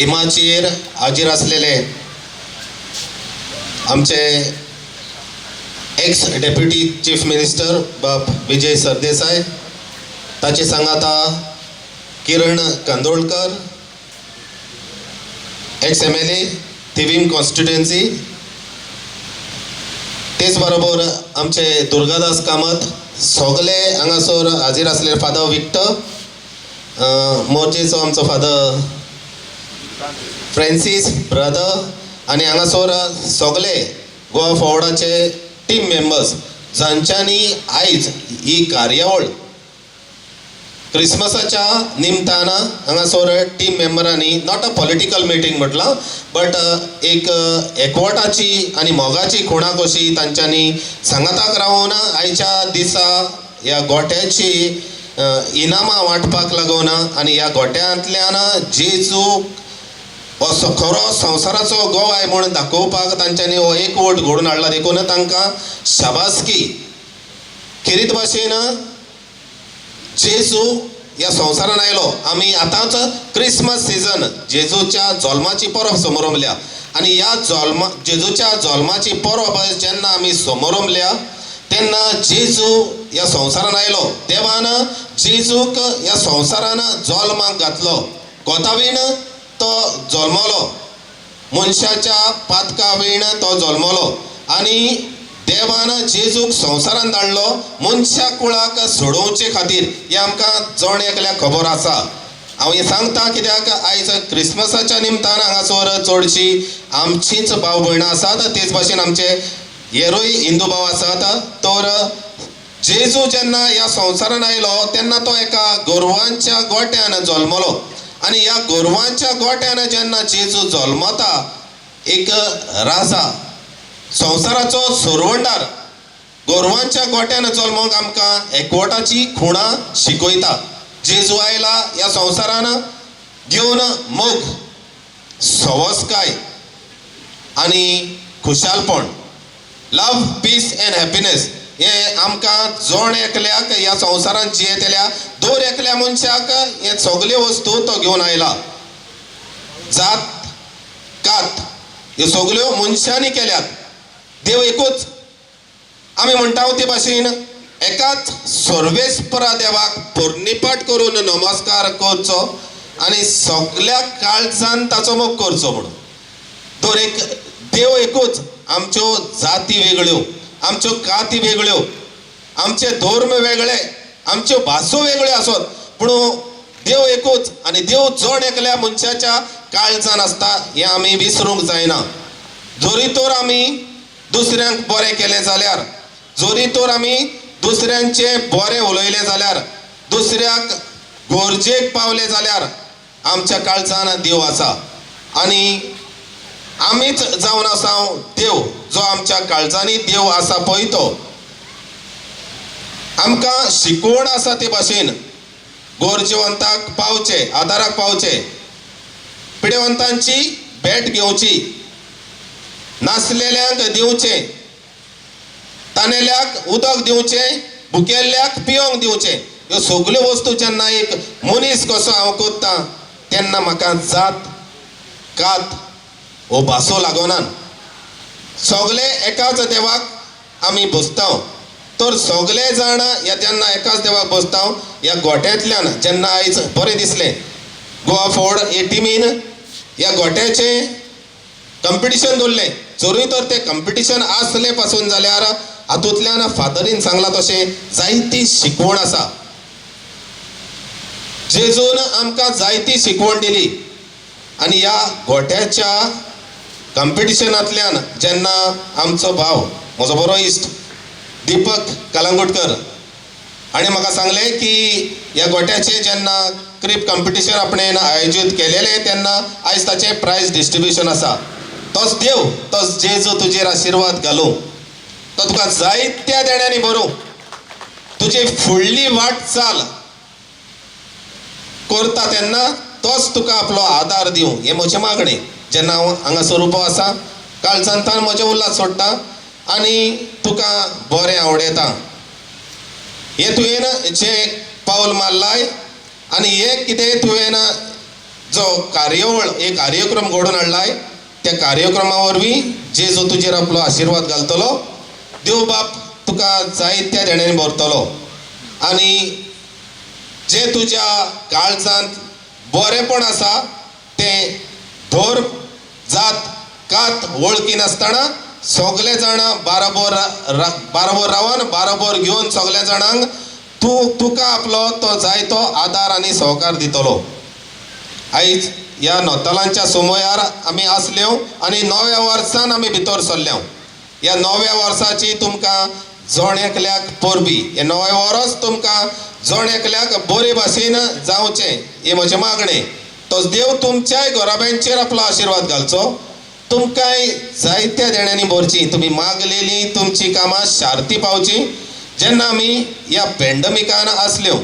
इमाचेर हाजीर आसलेले आमचे एक्स डेप्युटी चीफ मिनिस्टर बाब विजय सरदेसाय, ताचे सांगाता किरण Kandolkar, x MLA Thivim constituency, तेच बरोबर आमचे दुर्गादास कामत, सगळे हांगासर हाजीर आसलेले फादर विक्टर मोर्चेचो आमचो फादर फ्रांसीस ब्रदर आनी हांगासर सगळे गोवा फॉर्डाचे टीम मेंबर्स जांच्यांनी आयज ही कार्यावळ क्रिसमसाच्या निमतान हांगासर टीम मेंबरांनी नॉट अ पॉलिटिकल मिटींग म्हटलां बट एक एकवटाची आनी मोगाची खुणा कशी तांच्यांनी सांगाताक रावून आयच्या दिसा ह्या गोठ्याची इनामां वांटपाक लागून आनी ह्या गोठ्यांतल्यान जेजू असो खरो संवसाराचो गोवाय म्हणून दाखोवपाक तांच्यांनी हो एकवट घडोवन हाडला. देखून तांकां शाबासकी. खेरीत भाशेन जेजू ह्या संवसारान आयलो. आमी आतांच क्रिसमस सीजन जेजूच्या जल्माची परब समोरमल्या आनी ह्या जेजूच्या जल्माची परब जेन्ना आमी समोरमल्या तेन्ना जेजू ह्या संवसारान आयलो. देवान जेजूक ह्या संवसारान जल्माक घातलो. कोतावीण तो जल्मलो, मनशाच्या पातका वेळीन तो जल्मलो आनी देवान जेजूक संवसारान धाडलो मनशा कुळाक सोडोवचे खातीर. हें आमकां जण एकल्याक खबर आसा. हांव हें सांगता कित्याक आयज क्रिसमसाच्या निमतान हांगासर चडशीं आमचींच भाव भयणां आसात, तेच भाशेन आमचे हेरूय हिंदू भाव आसात. तर जेजू जेन्ना ह्या संवसारान आयलो तेन्ना तो एका गोरवांच्या गोट्यान जल्मलो आनी ह्या गोरवांच्या गोट्यान जेन्ना जेजू जल्मता एक राजा संवसाराचो सोरवंडार गोरवांच्या गोट्यान जल्मोंक आमकां एकवटाची खुणा शिकयता. जेजू आयला ह्या संवसारान घेवन मोग, सवस्काय आनी खुशालपण, लव, पीस एंड हॅपिनेस हे आमकां जण एकल्याक ह्या संवसारान जियेतल्या दर एकल्या मनशाक हे सगल्यो वस्तू तो घेवन आयला. जात कात ह्यो सगल्यो मनशांनी केल्यात. देव एकूच. आमी म्हणटा ते भाशेन एकाच सर्वेस्परा देवाक पोरनिपाट करून नमस्कार करचो आनी सगळ्या काळजान ताचो मोग करचो म्हणून. तर एक देव एकूच. आमच्यो जाती वेगळ्यो, आमच्यो काती वेगळ्यो, आमचे धर्म वेगळे, आमच्यो भासो वेगळ्यो आसत, पूण देव एकूच आनी देव जण एकल्या मनशाच्या काळजान आसता हें आमी विसरूंक जायना. जरी तर आमी दुसऱ्यांक बरें केलें जाल्यार, जरी तर आमी दुसऱ्यांचे बरें उलयलें जाल्यार, दुसऱ्याक गरजेक पावले जाल्यार आमच्या काळजान देव आसा आनी आमीच जावन आसा देव जो आमच्या काळजांनी देव आसा पळय तो. आमकां शिकवण आसा ते भाशेन गरजेवंताक पावचे, आदाराक पावचे, पिडेवंतांची भेट घेवची, नासलेल्यांक दिवचे, तानेल्याक उदक दिवचे, भुकेल्ल्याक पिवंक दिवचे. ह्यो सगल्यो वस्तू जेन्ना एक मनीस कसो हांव कोत्ता तेन्ना म्हाका जात कात हो भासो लागोनान. सगळे एकाच देवाक आमी बसता. तर सगळे जाण जेन्ना एकाच देवाक बसता ह्या गोठ्यांतल्यान जेन्ना आयज बरें दिसलें गोवा फोर्ड हे टिमीन ह्या गोठ्याचें कंपिटिशन दवरलें. जरी तर तें कंपिटिशन आसलें पासून जाल्यार हातूंतल्यान फादरीन सांगलां तशें जायती शिकवण आसा. जेजून आमकां जायती शिकवण दिली आनी ह्या गोठ्याच्या कंपिटिशनांतल्यान जेन्ना आमचो भाव म्हजो बरो इश्ट दिपक कलंगुटकर हाणें म्हाका सांगलें की ह्या गोठ्याचें जेन्ना क्रिप कंपिटिशन आपणें आयोजीत केलेलें तेन्ना आयज ताचें प्रायज डिस्ट्रिब्युशन आसा. तोच देव, तोच जेजू तुजेर आशिर्वाद घालूं, तो तुका जायत्या देण्यांनी भरूं, तुजी फुडली वाटचाल करता तेन्ना तोच तुका आपलो आदार दिवं हें म्हजें मागणें. जेन्ना हांव हांगासर उबो आसा काळजांतान म्हजें उल्हास सोडटा आनी तुका बरें आवडयता. हें तुवें जें पावल मारलाय आनी हें कितें तुवें जो कार्यावळ एक कार्यक्रम घडोवन हाडलाय त्या कार्यक्रमा वरवीं जेजू तुजेर आपलो आशिर्वाद घालतलो. देव बाप तुका जायत्या देण्यांनी भरतलो आनी जें तुज्या काळजांत बरेंपण आसा तें धर्म जात कात वळखी नासतना सगळे जाण बाराबर रावन बाराबर घेवन सगळ्या जाणांक तुका आपलो तो जायतो आदार आनी सहकार दितलो. आयज ह्या नोतालांच्या समयार आमी आसल्यो आनी नव्या वर्सान आमी भितर सरल्या. ह्या नव्या वर्साची तुमकां जण एकल्याक परबी, हें नवें वर्स तुमकां जण एकल्याक बरे भाशेन जावचें हें म्हजें मागणें. तोच देव तुमच्याय घराब्यांचेर आपलो आशिर्वाद घालचो, तुमकांय जायत्या देण्यांनी भरची, तुमी मागलेलीं तुमची कामां शार्ती पावची. जेन्ना आमी ह्या पॅन्डमिकान आसल्यो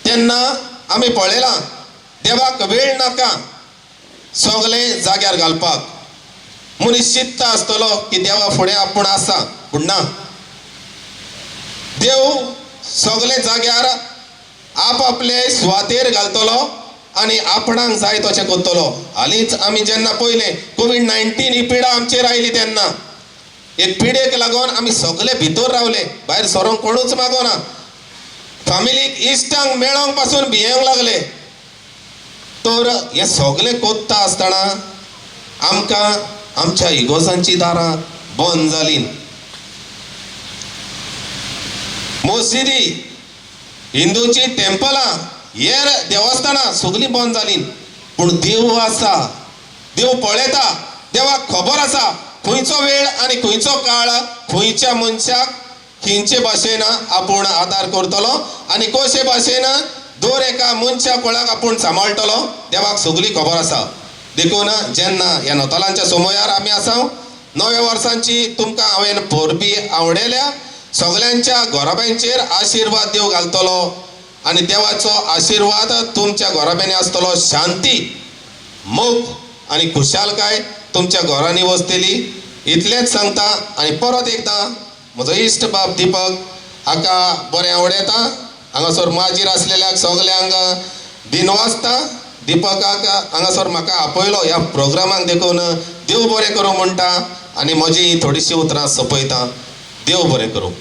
तेन्ना आमी पळयलां देवाक वेळ नाका सगळें जाग्यार घालपाक. मनीस चित्ता आसतलो की देवा फुडें आपूण आसा, पूण ना. देव सगळे जाग्यार आपले सुवातेर घालतलो आणि आपणाक जाय तशें करतलो. हालींच आमी जेन्ना पळयलें कोविड-19 ही पिडा आमचेर आयली तेन्ना एक पिडेक लागून आमी सगळे भितर रावले, भायर सरोंक कोणूच मागोना. फॅमिलीक इश्टांक मेळोंक पासून भियेंक लागले. तर हे सगळें कोत्ता आसतना आमकां आमच्या इगोर्जांची दारां बंद जालीं. मस्जिदी, हिंदूची टेंपलां, हेर देवस्थानां सगळीं बंद जालीं. पूण देव आसा, देव पळयता, देवाक खबर आसा खंयचो वेळ आनी खंयचो काळ खंयच्या मनशाक खंयचे भाशेन आपूण आदार करतलो आनी कशे भाशेन दर एका मनशा कोणाक आपूण सांबाळटलो देवाक सगळी खबर आसा. देखून जेन्ना ह्या नोतालांच्या समयार आमी आसा, नव्या वर्सांची तुमकां हांवें परबी आवडल्या सगळ्यांच्या घोराब्यांचेर आशिर्वाद देव घालतलो आनी देवाचो आशिर्वाद तुमच्या घोराब्यांनी आसतलो. शांती, मोग आनी खुशालकाय तुमच्या घरांनी वसतली. इतलेंच सांगता आनी परत एकदां म्हजो इश्ट बाब दिपक हाका बरें आवडटा. हांगासर माजीर आसलेल्या सगल्यांक दिनवासता. दिपकाक हांगासर म्हाका आपयलो ह्या प्रोग्रामाक देखून देव बरें करूं म्हणटा आनी म्हजी थोडीशीं उतरां सोंपयता. देव बरें करूं.